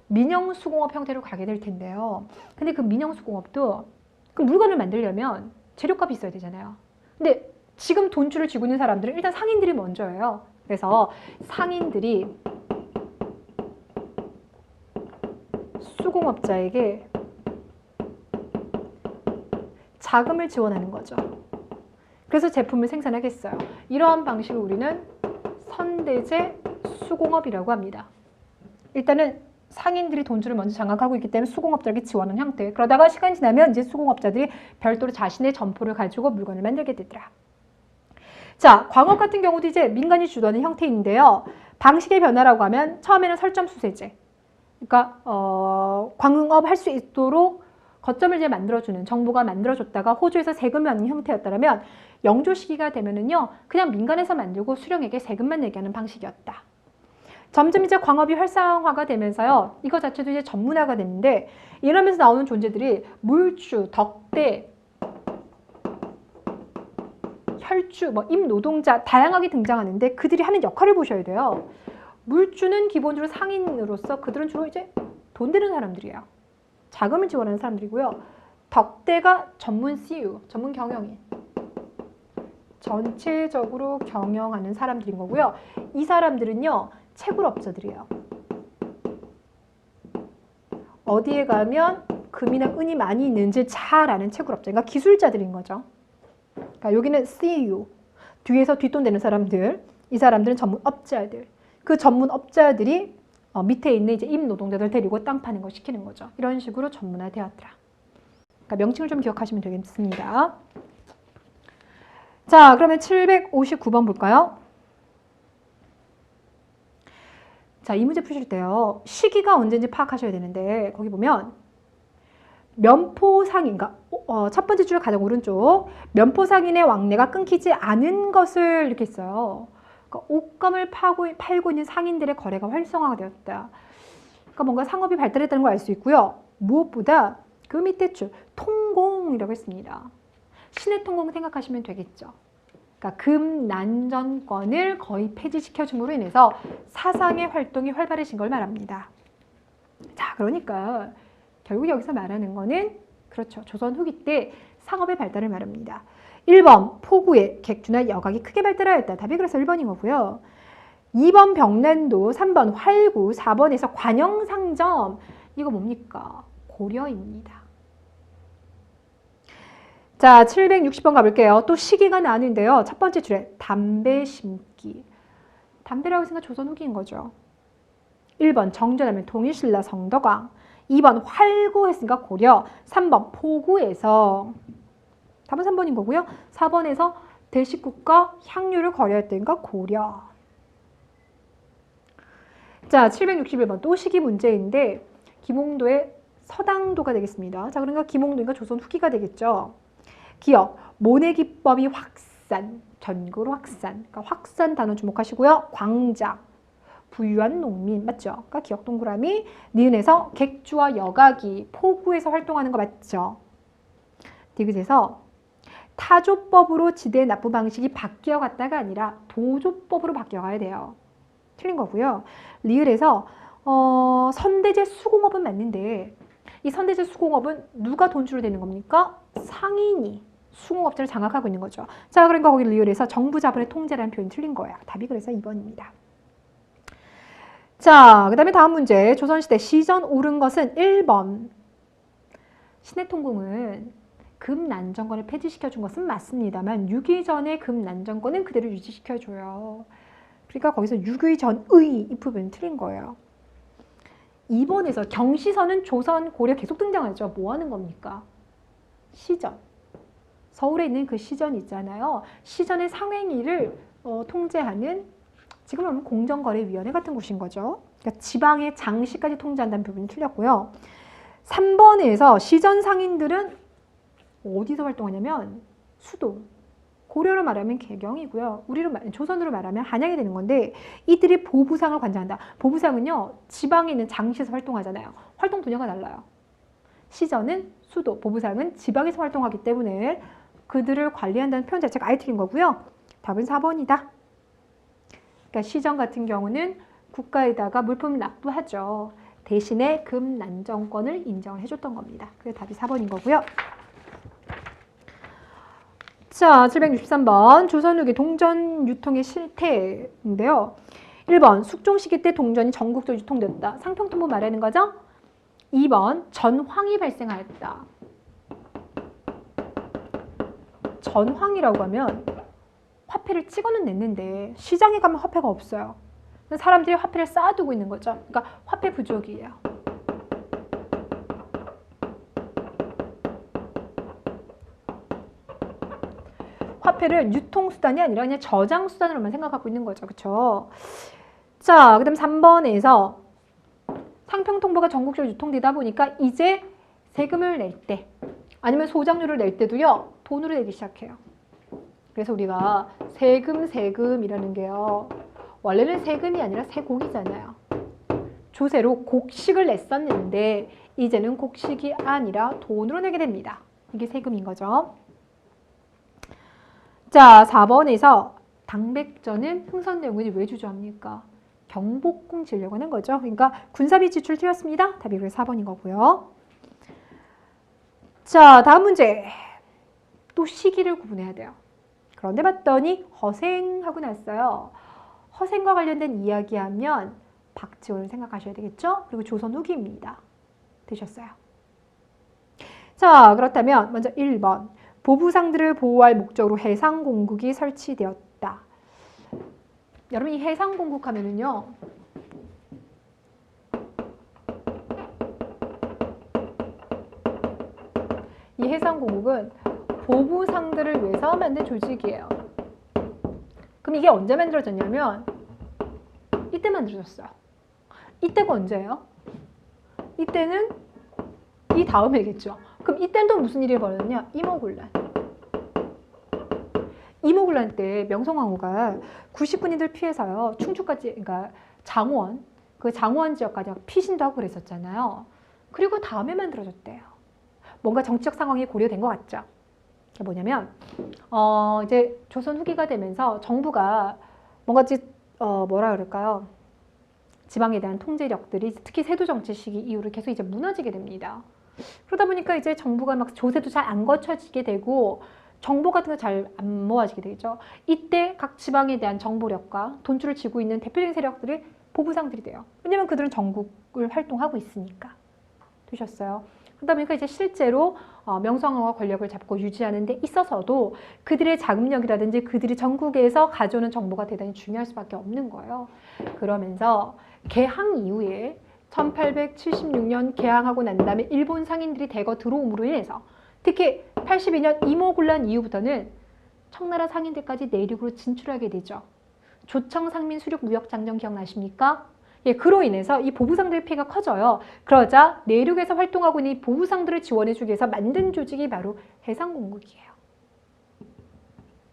민영수공업 형태로 가게 될 텐데요. 근데 그 민영수공업도 그 물건을 만들려면 재료값이 있어야 되잖아요. 근데 지금 돈줄을 쥐고 있는 사람들은 일단 상인들이 먼저예요. 그래서 상인들이 수공업자에게 자금을 지원하는 거죠. 그래서 제품을 생산하겠어요. 이러한 방식을 우리는 선대제 수공업이라고 합니다. 일단은 상인들이 돈줄을 먼저 장악하고 있기 때문에 수공업자에게 지원하는 형태. 그러다가 시간이 지나면 이제 수공업자들이 별도로 자신의 점포를 가지고 물건을 만들게 되더라. 자, 광업 같은 경우도 이제 민간이 주도하는 형태인데요. 방식의 변화라고 하면 처음에는 설점 수세제. 그러니까 광업 할 수 있도록 거점을 이제 만들어주는 정부가 만들어줬다가 호주에서 세금을 받는 형태였다면 영조 시기가 되면은요 그냥 민간에서 만들고 수령에게 세금만 내게 하는 방식이었다. 점점 이제 광업이 활성화가 되면서요 이거 자체도 이제 전문화가 됐는데 이러면서 나오는 존재들이 물주, 덕대, 혈주, 임노동자 다양하게 등장하는데 그들이 하는 역할을 보셔야 돼요. 물주는 기본적으로 상인으로서 그들은 주로 이제 돈 되는 사람들이에요. 자금을 지원하는 사람들이고요. 덕대가 전문 CU, 전문 경영인. 전체적으로 경영하는 사람들인 거고요. 이 사람들은요. 채굴업자들이에요. 어디에 가면 금이나 은이 많이 있는지 잘 아는 채굴업자. 그러니까 기술자들인 거죠. 그러니까 여기는 CU, 뒤에서 뒷돈 되는 사람들. 이 사람들은 전문업자들. 그 전문업자들이 밑에 있는 이제 임노동자들 데리고 땅 파는 거 시키는 거죠. 이런 식으로 전문화되었더라. 그러니까 명칭을 좀 기억하시면 되겠습니다. 자, 그러면 759번 볼까요? 자, 이 문제 푸실 때요. 시기가 언제인지 파악하셔야 되는데 거기 보면 면포상인, 그러니까 첫 번째 줄 가장 오른쪽 면포상인의 왕래가 끊기지 않은 것을 이렇게 써요. 그러니까 옷감을 팔고 있는 상인들의 거래가 활성화가 되었다. 그러니까 뭔가 상업이 발달했다는 걸 알 수 있고요. 무엇보다 그 밑에 줄 통공이라고 했습니다. 신의 통공 생각하시면 되겠죠. 그러니까 금난전권을 거의 폐지시켜줌으로 인해서 사상의 활동이 활발해진 걸 말합니다. 자, 그러니까 결국 여기서 말하는 거는 그렇죠. 조선 후기 때 상업의 발달을 말합니다. 1번 포구의 객주나 여각이 크게 발달하였다. 답이 그래서 1번인 거고요. 2번 병난도, 3번 활구, 4번에서 관영상점. 이거 뭡니까? 고려입니다. 자, 760번 가볼게요. 또 시기가 나는데요. 첫 번째 줄에 담배 심기. 담배라고 생각 조선 후기인 거죠. 1번 정전하면 동일신라 성덕왕. 2번 활구 했으니까 고려. 3번 포구에서 답은 3번인 거고요. 4번에서 대식국과 향유를 거래했다니까 고려. 자, 761번 또 시기 문제인데 김홍도의 서당도가 되겠습니다. 자, 그러니까 김홍도니까 조선 후기가 되겠죠. 기억, 모내기법이 확산, 전국으로 확산. 그러니까 확산 단어 주목하시고요. 광작, 부유한 농민 맞죠? 그러니까 기억 동그라미, 니은에서 객주와 여각이 포구에서 활동하는 거 맞죠? 디귿에서 타조법으로 지대 납부 방식이 바뀌어갔다가 아니라 도조법으로 바뀌어가야 돼요. 틀린 거고요. 리을에서 선대제 수공업은 맞는데 이 선대제 수공업은 누가 돈주로 되는 겁니까? 상인이 수공업자를 장악하고 있는 거죠. 자, 그러니까 거기 리을에서 정부 자본의 통제라는 표현이 틀린 거야. 답이 그래서 2번입니다. 자, 그 다음에 다음 문제. 조선시대 시전 옳은 것은 1번. 신해통공은 금난정권을 폐지시켜준 것은 맞습니다만 6.2 전의 금난정권은 그대로 유지시켜줘요. 그러니까 거기서 6.2 전의 이 부분은 틀린 거예요. 2번에서 경시선은 조선, 고려 계속 등장하죠. 뭐 하는 겁니까? 시전. 서울에 있는 그 시전 있잖아요. 시전의 상행위를 통제하는 지금 보면 공정거래위원회 같은 곳인 거죠. 그러니까 지방의 장시까지 통제한다는 부분이 틀렸고요. 3번에서 시전 상인들은 어디서 활동하냐면 수도, 고려로 말하면 개경이고요. 조선으로 말하면 한양이 되는 건데 이들이 보부상을 관장한다. 보부상은요, 지방에 있는 장시에서 활동하잖아요. 활동 분야가 달라요. 시전은 수도, 보부상은 지방에서 활동하기 때문에 그들을 관리한다는 표현 자체가 아예 틀린 거고요. 답은 4번이다. 그러니까 시전 같은 경우는 국가에다가 물품을 납부하죠. 대신에 금난정권을 인정을 해줬던 겁니다. 그래서 답이 4번인 거고요. 자, 763번 조선 후기 동전 유통의 실태인데요. 1번 숙종 시기 때 동전이 전국적으로 유통되었다. 상평통보 말하는 거죠. 2번 전황이 발생하였다. 전황이라고 하면 화폐를 찍어는 냈는데 시장에 가면 화폐가 없어요. 사람들이 화폐를 쌓아두고 있는 거죠. 그러니까 화폐 부족이에요. 화폐를 유통수단이 아니라 그냥 저장수단으로만 생각하고 있는 거죠. 그렇죠? 자, 그 다음 3번에서 상평통보가 전국적으로 유통되다 보니까 이제 세금을 낼 때 아니면 소장료를 낼 때도요, 돈으로 내기 시작해요. 그래서 우리가 세금이라는 게요, 원래는 세금이 아니라 세곡이잖아요. 조세로 곡식을 냈었는데 이제는 곡식이 아니라 돈으로 내게 됩니다. 이게 세금인 거죠. 자, 4번에서 당백전은 흥선대원군이 왜 주저합니까? 경복궁 지으려고 하는 거죠. 그러니까 군사비 지출 틀렸습니다. 답이 그래서 4번인 거고요. 자, 다음 문제. 또 시기를 구분해야 돼요. 그런데 봤더니 허생하고 났어요. 허생과 관련된 이야기하면 박지원을 생각하셔야 되겠죠? 그리고 조선 후기입니다. 되셨어요? 자, 그렇다면 먼저 1번. 보부상들을 보호할 목적으로 해상공국이 설치되었다. 여러분, 이 해상공국 하면은요, 이 해상공국은 보부상들을 위해서 만든 조직이에요. 그럼 이게 언제 만들어졌냐면 이때 만들어졌어요. 이때가 언제예요? 이때는 이 다음에겠죠. 그럼 이때는 또 무슨 일이 벌어졌냐? 임오군란. 임오군란 때 명성황후가 90군인들 피해서요, 충주까지, 그러니까 장원, 그 장원 지역까지 피신도 하고 그랬었잖아요. 그리고 다음에 만들어졌대요. 뭔가 정치적 상황이 고려된 것 같죠. 그게 뭐냐면 이제 조선 후기가 되면서 정부가 뭔가 뭐라 그럴까요? 지방에 대한 통제력들이 특히 세도 정치 시기 이후로 계속 이제 무너지게 됩니다. 그러다 보니까 이제 정부가 막 조세도 잘 안 거쳐지게 되고 정보 같은 거 잘 안 모아지게 되죠. 이때 각 지방에 대한 정보력과 돈줄을 쥐고 있는 대표적인 세력들이 보부상들이 돼요. 왜냐면 그들은 전국을 활동하고 있으니까. 되셨어요? 그러다 보니까 이제 실제로 명성황후가 권력을 잡고 유지하는 데 있어서도 그들의 자금력이라든지 그들이 전국에서 가져오는 정보가 대단히 중요할 수밖에 없는 거예요. 그러면서 개항 이후에 1876년 개항하고 난 다음에 일본 상인들이 대거 들어옴으로 인해서 특히 82년 임오군란 이후부터는 청나라 상인들까지 내륙으로 진출하게 되죠. 조청 상민 수륙 무역 장정 기억나십니까? 예, 그로 인해서 이 보부상들의 피해가 커져요. 그러자 내륙에서 활동하고 있는 이 보부상들을 지원해주기 위해서 만든 조직이 바로 해상공국이에요.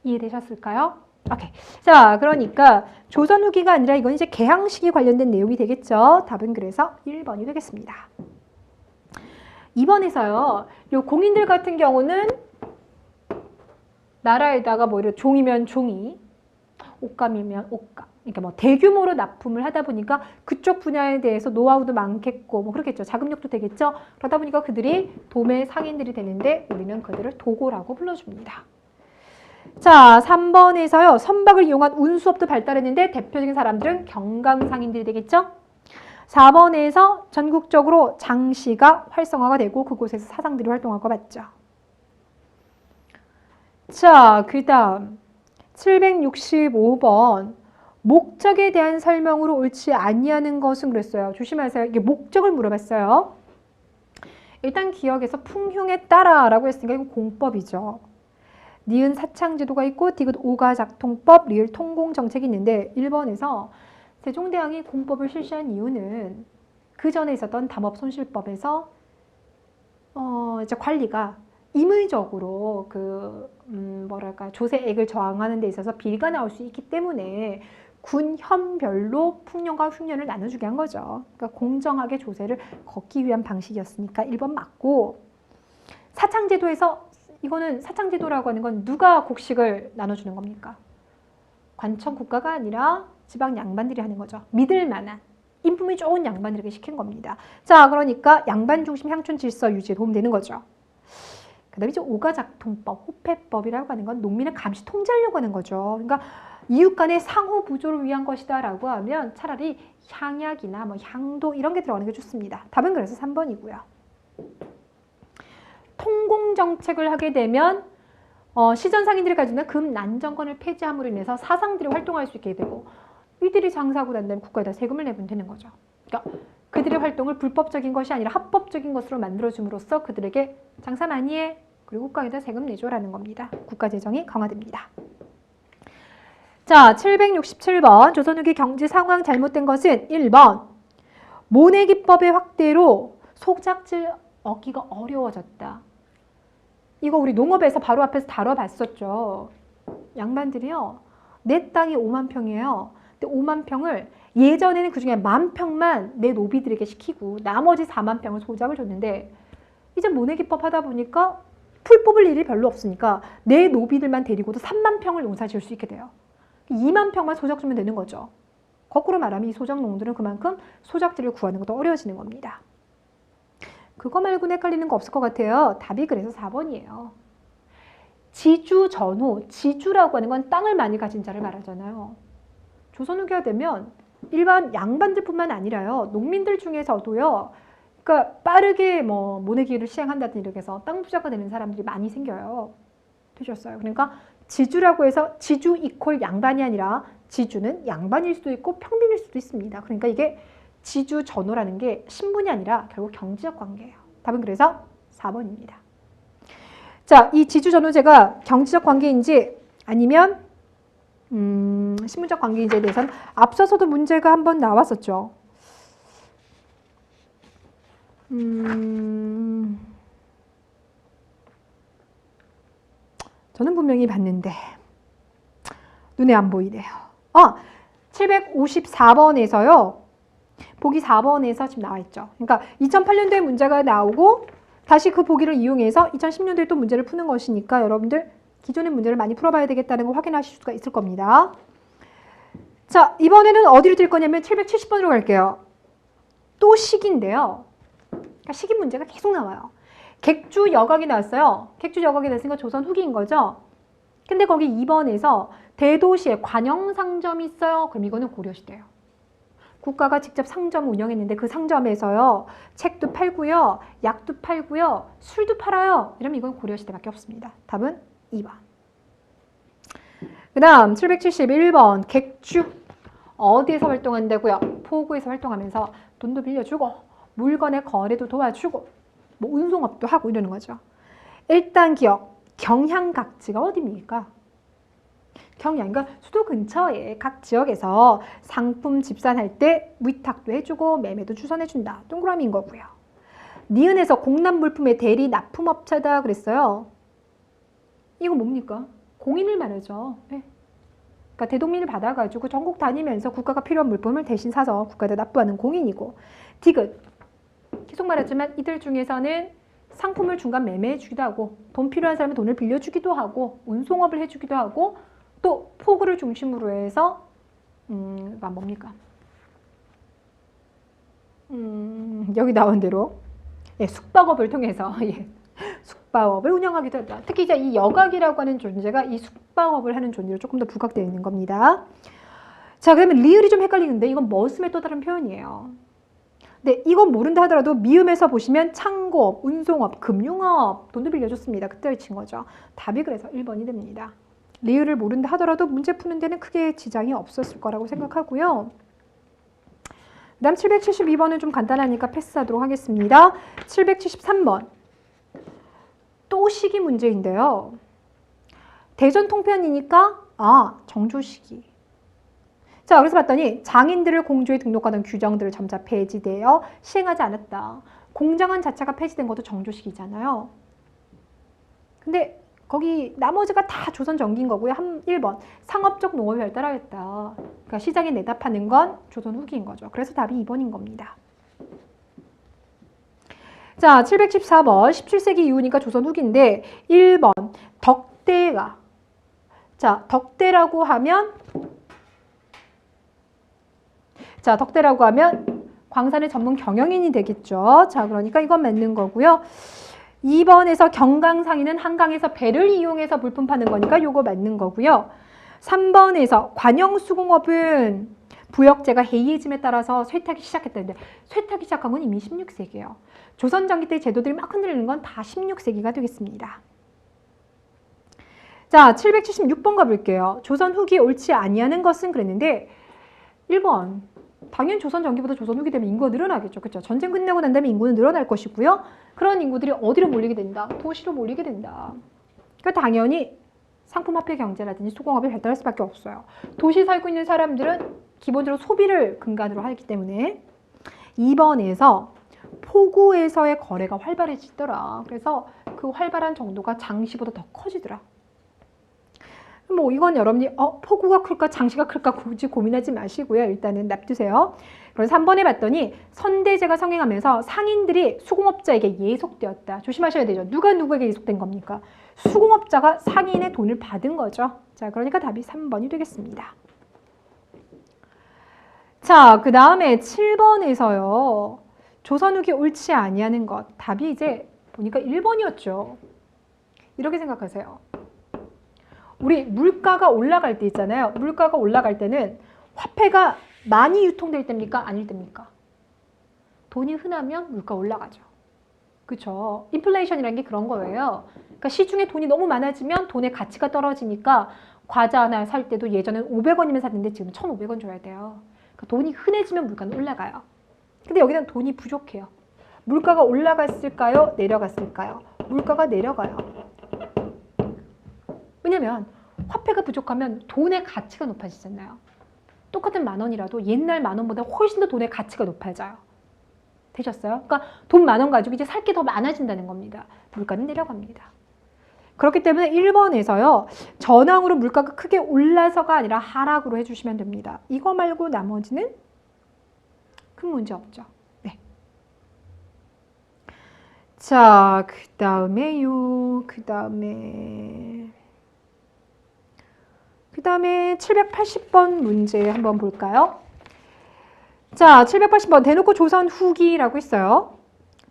이해되셨을까요? 오케이. 자, 그러니까 조선 후기가 아니라 이건 이제 개항식이 관련된 내용이 되겠죠. 답은 그래서 1번이 되겠습니다. 2번에서요. 요 공인들 같은 경우는 나라에다가 뭐 이런 종이면 종이, 옷감이면 옷감. 그러니까 뭐 대규모로 납품을 하다 보니까 그쪽 분야에 대해서 노하우도 많겠고 뭐 그렇겠죠. 자금력도 되겠죠. 그러다 보니까 그들이 도매 상인들이 되는데 우리는 그들을 도고라고 불러줍니다. 자, 3번에서요. 선박을 이용한 운수업도 발달했는데 대표적인 사람들은 경강상인들이 되겠죠. 4번에서 전국적으로 장시가 활성화가 되고 그곳에서 사상들이 활동할 거 맞죠. 자, 그 다음 765번 목적에 대한 설명으로 옳지 아니하는 것은 그랬어요. 조심하세요. 이게 목적을 물어봤어요. 일단 기억에서 풍흉에 따라라고 했으니까 이건 공법이죠. 니은 사창제도가 있고 디귿 오가작통법, 리을 통공정책이 있는데 1번에서 세종대왕이 공법을 실시한 이유는 그 전에 있었던 담업손실법에서 이제 관리가 임의적으로 조세액을 저항하는 데 있어서 비리가 나올 수 있기 때문에 군현별로 풍년과 흉년을 나눠주게 한 거죠. 그러니까 공정하게 조세를 걷기 위한 방식이었으니까 1번 맞고, 사창제도에서, 이거는 사창제도라고 하는 건 누가 곡식을 나눠주는 겁니까? 관청 국가가 아니라 지방 양반들이 하는 거죠. 믿을 만한 인품이 좋은 양반들에게 시킨 겁니다. 자, 그러니까 양반 중심 향촌 질서 유지에 도움되는 거죠. 그 다음에 이제 오가작통법, 호패법이라고 하는 건 농민을 감시 통제하려고 하는 거죠. 그러니까 이웃 간의 상호 부조를 위한 것이다 라고 하면 차라리 향약이나 향도 이런 게 들어가는 게 좋습니다. 답은 그래서 3번이고요. 통공정책을 하게 되면 시전 상인들이 가지고 있는 금난정권을 폐지함으로 인해서 사상들이 활동할 수 있게 되고, 이들이 장사하고 난 다음에 국가에다 세금을 내면 되는 거죠. 그러니까 그들의 활동을 불법적인 것이 아니라 합법적인 것으로 만들어줌으로써 그들에게 장사 많이 해, 그리고 국가에다 세금 내줘라는 겁니다. 국가재정이 강화됩니다. 자, 767번 조선 후기 경제 상황 잘못된 것은 1번 모내기법의 확대로 소작질 얻기가 어려워졌다. 이거 우리 농업에서 바로 앞에서 다뤄봤었죠. 양반들이요, 내 땅이 5만 평이에요. 근데 5만 평을 예전에는 그중에 10,000평만 내 노비들에게 시키고 나머지 4만 평을 소작을 줬는데, 이제 모내기법 하다 보니까 풀 뽑을 일이 별로 없으니까 내 노비들만 데리고도 3만 평을 농사 지을 수 있게 돼요. 2만 평만 소작 주면 되는 거죠. 거꾸로 말하면 이 소작농들은 그만큼 소작지를 구하는 것도 어려워지는 겁니다. 그거 말고는 헷갈리는 거 없을 것 같아요. 답이 그래서 4번이에요. 지주 전후, 지주라고 하는 건 땅을 많이 가진 자를 말하잖아요. 조선 후기가 되면 일반 양반들뿐만 아니라요, 농민들 중에서도요, 그러니까 빠르게 모내기를 시행한다든지 이렇게 해서 땅 부자가 되는 사람들이 많이 생겨요. 되셨어요. 그러니까 지주라고 해서 지주 이퀄 양반이 아니라 지주는 양반일 수도 있고 평민일 수도 있습니다. 그러니까 이게 지주 전후라는 게 신분이 아니라 결국 경제적 관계예요. 답은 그래서 4번입니다. 자, 이 지주 전후제가 경제적 관계인지 아니면 신분적 관계인지에 대해서는 앞서서도 문제가 한번 나왔었죠. 저는 분명히 봤는데 눈에 안 보이네요. 754번에서요. 보기 4번에서 지금 나와 있죠. 그러니까 2008년도에 문제가 나오고 다시 그 보기를 이용해서 2010년도에 또 문제를 푸는 것이니까 여러분들 기존의 문제를 많이 풀어봐야 되겠다는 걸 확인하실 수가 있을 겁니다. 자, 이번에는 어디로 뛸 거냐면 770번으로 갈게요. 또 식인데요. 그러니까 식인 문제가 계속 나와요. 객주 여각이 나왔어요. 객주 여각이 나왔으니까 조선 후기인 거죠. 근데 거기 2번에서 대도시에 관영상점이 있어요. 그럼 이거는 고려시대예요. 국가가 직접 상점 운영했는데 그 상점에서요, 책도 팔고요, 약도 팔고요, 술도 팔아요. 이러면 이건 고려시대밖에 없습니다. 답은 2번. 그 다음 771번 객주 어디에서 활동한다고요? 포구에서 활동하면서 돈도 빌려주고 물건의 거래도 도와주고 운송업도 하고 이러는 거죠. 일단 기억, 경향각지가 어디입니까? 경양, 그러니까 수도 근처에 각 지역에서 상품 집산할 때 위탁도 해주고 매매도 추선해준다. 동그라미인 거고요. 니은에서 공납 물품의 대리 납품업체다 그랬어요. 이거 뭡니까? 공인을 말하죠. 네. 그러니까 대동민을 받아가지고 전국 다니면서 국가가 필요한 물품을 대신 사서 국가에다 납부하는 공인이고, 디귿, 계속 말했지만 이들 중에서는 상품을 중간 매매해주기도 하고 돈 필요한 사람은 돈을 빌려주기도 하고 운송업을 해주기도 하고 또 포구를 중심으로 해서 뭡니까? 여기 나온 대로 숙박업을 통해서 숙박업을 운영하기도 한다. 특히 이제 이 여각이라고 하는 존재가 이 숙박업을 하는 존재로 조금 더 부각되어 있는 겁니다. 자, 그러면 리을이 좀 헷갈리는데 이건 머슴의 또 다른 표현이에요. 근데 이건 모른다 하더라도 미음에서 보시면 창고업, 운송업, 금융업, 돈도 빌려줬습니다. 그때 친 거죠. 답이 그래서 1번이 됩니다. 리을을 모른다 하더라도 문제 푸는 데는 크게 지장이 없었을 거라고 생각하고요. 그 다음 772번은 좀 간단하니까 패스하도록 하겠습니다. 773번. 또 시기 문제인데요. 대전 통편이니까 정조 시기. 자, 그래서 봤더니 장인들을 공주에 등록하던 규정들을 점차 폐지되어 시행하지 않았다. 공장원 자체가 폐지된 것도 정조식이잖아요. 근데 거기 나머지가 다 조선 전기인 거고요. 1번 상업적 농업이 발달하였다. 그러니까 시장에 내다 파는 건 조선 후기인 거죠. 그래서 답이 2번인 겁니다. 자, 714번 17세기 이후니까 조선 후기인데 1번 덕대가 자, 덕대라고 하면 광산의 전문 경영인이 되겠죠. 자, 그러니까 이건 맞는 거고요. 2번에서 경강상인은 한강에서 배를 이용해서 물품 파는 거니까 요거 맞는 거고요. 3번에서 관영수공업은 부역제가 해이해짐에 따라서 쇠탁이 시작했다는데 쇠탁이 시작한 건 이미 16세기예요. 조선전기 때 제도들이 막 흔들리는 건 다 16세기가 되겠습니다. 자, 776번 가볼게요. 조선 후기 옳지 아니하는 것은 그랬는데 1번 당연히 조선 전기보다 조선 후기 되면 인구가 늘어나겠죠. 그렇죠? 전쟁 끝나고 난 다음에 인구는 늘어날 것이고요. 그런 인구들이 어디로 몰리게 된다? 도시로 몰리게 된다. 그러니까 당연히 상품 화폐 경제라든지 수공업이 발달할 수밖에 없어요. 도시 살고 있는 사람들은 기본적으로 소비를 근간으로 하기 때문에 2번에서 포구에서의 거래가 활발해지더라. 그래서 그 활발한 정도가 장시보다 더 커지더라. 뭐 이건 여러분이 포구가 클까 장시가 클까 굳이 고민하지 마시고요. 일단은 납두세요. 그래서 3번에 봤더니 선대제가 성행하면서 상인들이 수공업자에게 예속되었다. 조심하셔야 되죠. 누가 누구에게 예속된 겁니까? 수공업자가 상인의 돈을 받은 거죠. 자, 그러니까 답이 3번이 되겠습니다. 자, 그 다음에 7번에서요. 조선 후기 옳지 아니하는 것. 답이 이제 보니까 1번이었죠. 이렇게 생각하세요. 우리 물가가 올라갈 때 있잖아요. 물가가 올라갈 때는 화폐가 많이 유통될 때입니까? 아닐 때입니까? 돈이 흔하면 물가 올라가죠. 그렇죠? 인플레이션이라는 게 그런 거예요. 그러니까 시중에 돈이 너무 많아지면 돈의 가치가 떨어지니까 과자 하나 살 때도 예전엔 500원이면 샀는데 지금 1,500원 줘야 돼요. 그러니까 돈이 흔해지면 물가는 올라가요. 근데 여기는 돈이 부족해요. 물가가 올라갔을까요? 내려갔을까요? 물가가 내려가요. 왜냐면 화폐가 부족하면 돈의 가치가 높아지잖아요. 똑같은 10,000원이라도 옛날 10,000원보다 훨씬 더 돈의 가치가 높아져요. 되셨어요? 그러니까 돈 10,000원 가지고 이제 살 게 더 많아진다는 겁니다. 물가는 내려갑니다. 그렇기 때문에 1번에서요. 전황으로 물가가 크게 올라서가 아니라 하락으로 해주시면 됩니다. 이거 말고 나머지는 큰 문제 없죠. 네. 자, 그 다음에 780번 문제 한번 볼까요? 자, 780번 대놓고 조선 후기라고 있어요.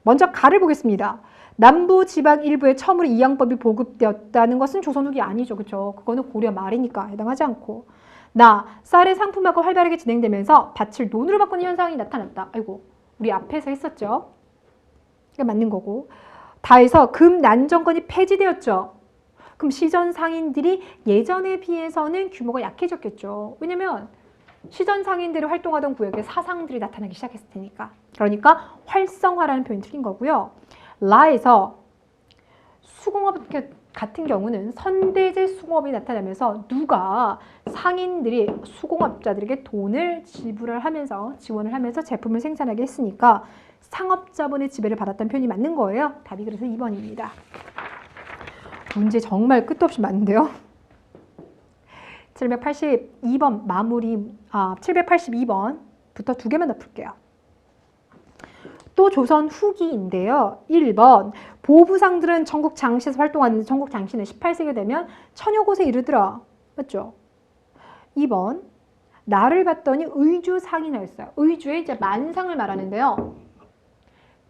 먼저 가를 보겠습니다. 남부 지방 일부에 처음으로 이양법이 보급되었다는 것은 조선 후기 아니죠. 그렇죠? 그거는 고려 말이니까 해당하지 않고. 쌀의 상품화가 활발하게 진행되면서 밭을 논으로 바꾸는 현상이 나타났다. 아이고, 우리 앞에서 했었죠. 이게 맞는 거고. 다해서 금 난정권이 폐지되었죠. 그럼 시전 상인들이 예전에 비해서는 규모가 약해졌겠죠. 왜냐면 시전 상인들이 활동하던 구역에 사상들이 나타나기 시작했을 테니까. 그러니까 활성화라는 표현이 틀린 거고요. 라에서 수공업 같은 경우는 선대제 수공업이 나타나면서 누가 상인들이 수공업자들에게 돈을 지불을 하면서 지원을 하면서 제품을 생산하게 했으니까 상업자본의 지배를 받았다는 표현이 맞는 거예요. 답이 그래서 2번입니다. 문제 정말 끝도 없이 많은데요. 782번 마무리 782번부터 두 개만 더 풀게요. 또 조선 후기인데요. 1번 보부상들은 전국 장시에서 활동하는데 전국 장시는 18세기 되면 천여 곳에 이르더라. 맞죠? 2번 나를 봤더니 의주 상이나였어요. 의주의 이제 만상을 말하는데요.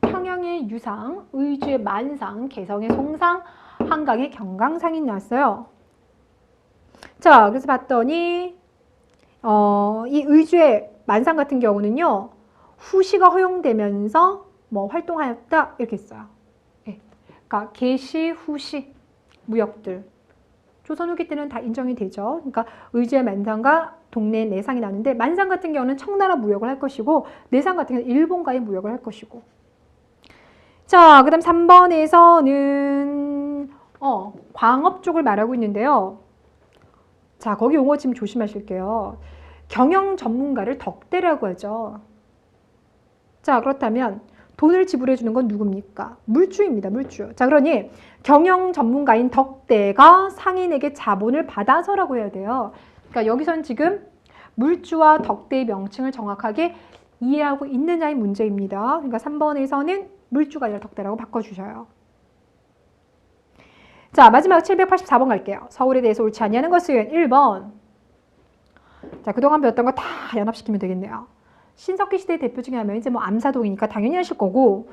평양의 유상, 의주의 만상, 개성의 송상, 한강의 경강상이 나왔어요. 자, 그래서 봤더니 이 의주의 만상 같은 경우는요. 후시가 허용되면서 뭐 활동하였다 이렇게 했어요. 네. 그러니까 개시, 후시, 무역들. 조선 후기 때는 다 인정이 되죠. 그러니까 의주의 만상과 동네 내상이 나는데 만상 같은 경우는 청나라 무역을 할 것이고 내상 같은 경우는 일본과의 무역을 할 것이고. 자, 그 다음 3번에서는 광업 쪽을 말하고 있는데요. 자, 거기 용어 지금 조심하실게요. 경영 전문가를 덕대라고 하죠. 자, 그렇다면 돈을 지불해 주는 건 누굽니까? 물주입니다. 물주. 자, 그러니 경영 전문가인 덕대가 상인에게 자본을 받아서라고 해야 돼요. 그러니까 여기선 지금 물주와 덕대의 명칭을 정확하게 이해하고 있느냐의 문제입니다. 그러니까 3번에서는 물주가 아니라 덕대라고 바꿔주셔요. 자, 마지막 784번 갈게요. 서울에 대해서 옳지 않냐는 것은 1번. 자, 그동안 배웠던 거 다 연합시키면 되겠네요. 신석기 시대 대표 중에 하면 이제 뭐 암사동이니까 당연히 하실 거고,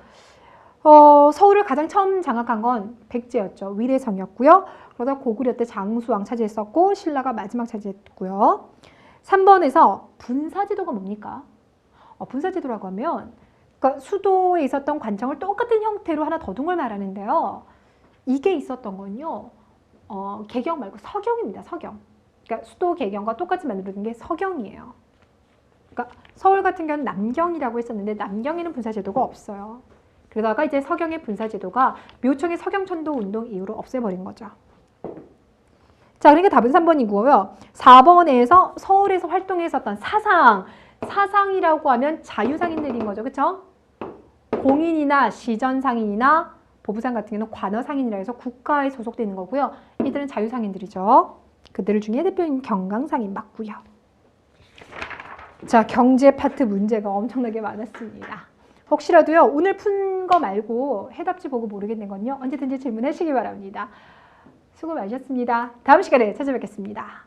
서울을 가장 처음 장악한 건 백제였죠. 위례성이었고요. 그러다 고구려 때 장수왕 차지했었고, 신라가 마지막 차지했고요. 3번에서 분사제도가 뭡니까? 분사제도라고 하면, 그러니까 수도에 있었던 관청을 똑같은 형태로 하나 더 둔 걸 말하는데요. 이게 있었던 건요, 개경 말고 서경입니다. 서경. 그러니까 수도 개경과 똑같이 만들어진 게 서경이에요. 그러니까 서울 같은 경우는 남경이라고 했었는데 남경에는 분사제도가 없어요. 그러다가 이제 서경의 분사제도가 묘청의 서경천도 운동 이후로 없애버린 거죠. 자, 그러니까 답은 3번이고요. 4번에서 서울에서 활동했었던 사상이라고 하면 자유상인들인 거죠. 그렇죠? 공인이나 시전상인이나 보부상 같은 경우는 관어상인이라 해서 국가에 소속되는 거고요. 이들은 자유상인들이죠. 그들 중에 대표인 경강상인 맞고요. 자, 경제 파트 문제가 엄청나게 많았습니다. 혹시라도요, 오늘 푼 거 말고 해답지 보고 모르겠는 건요, 언제든지 질문하시기 바랍니다. 수고 많으셨습니다. 다음 시간에 찾아뵙겠습니다.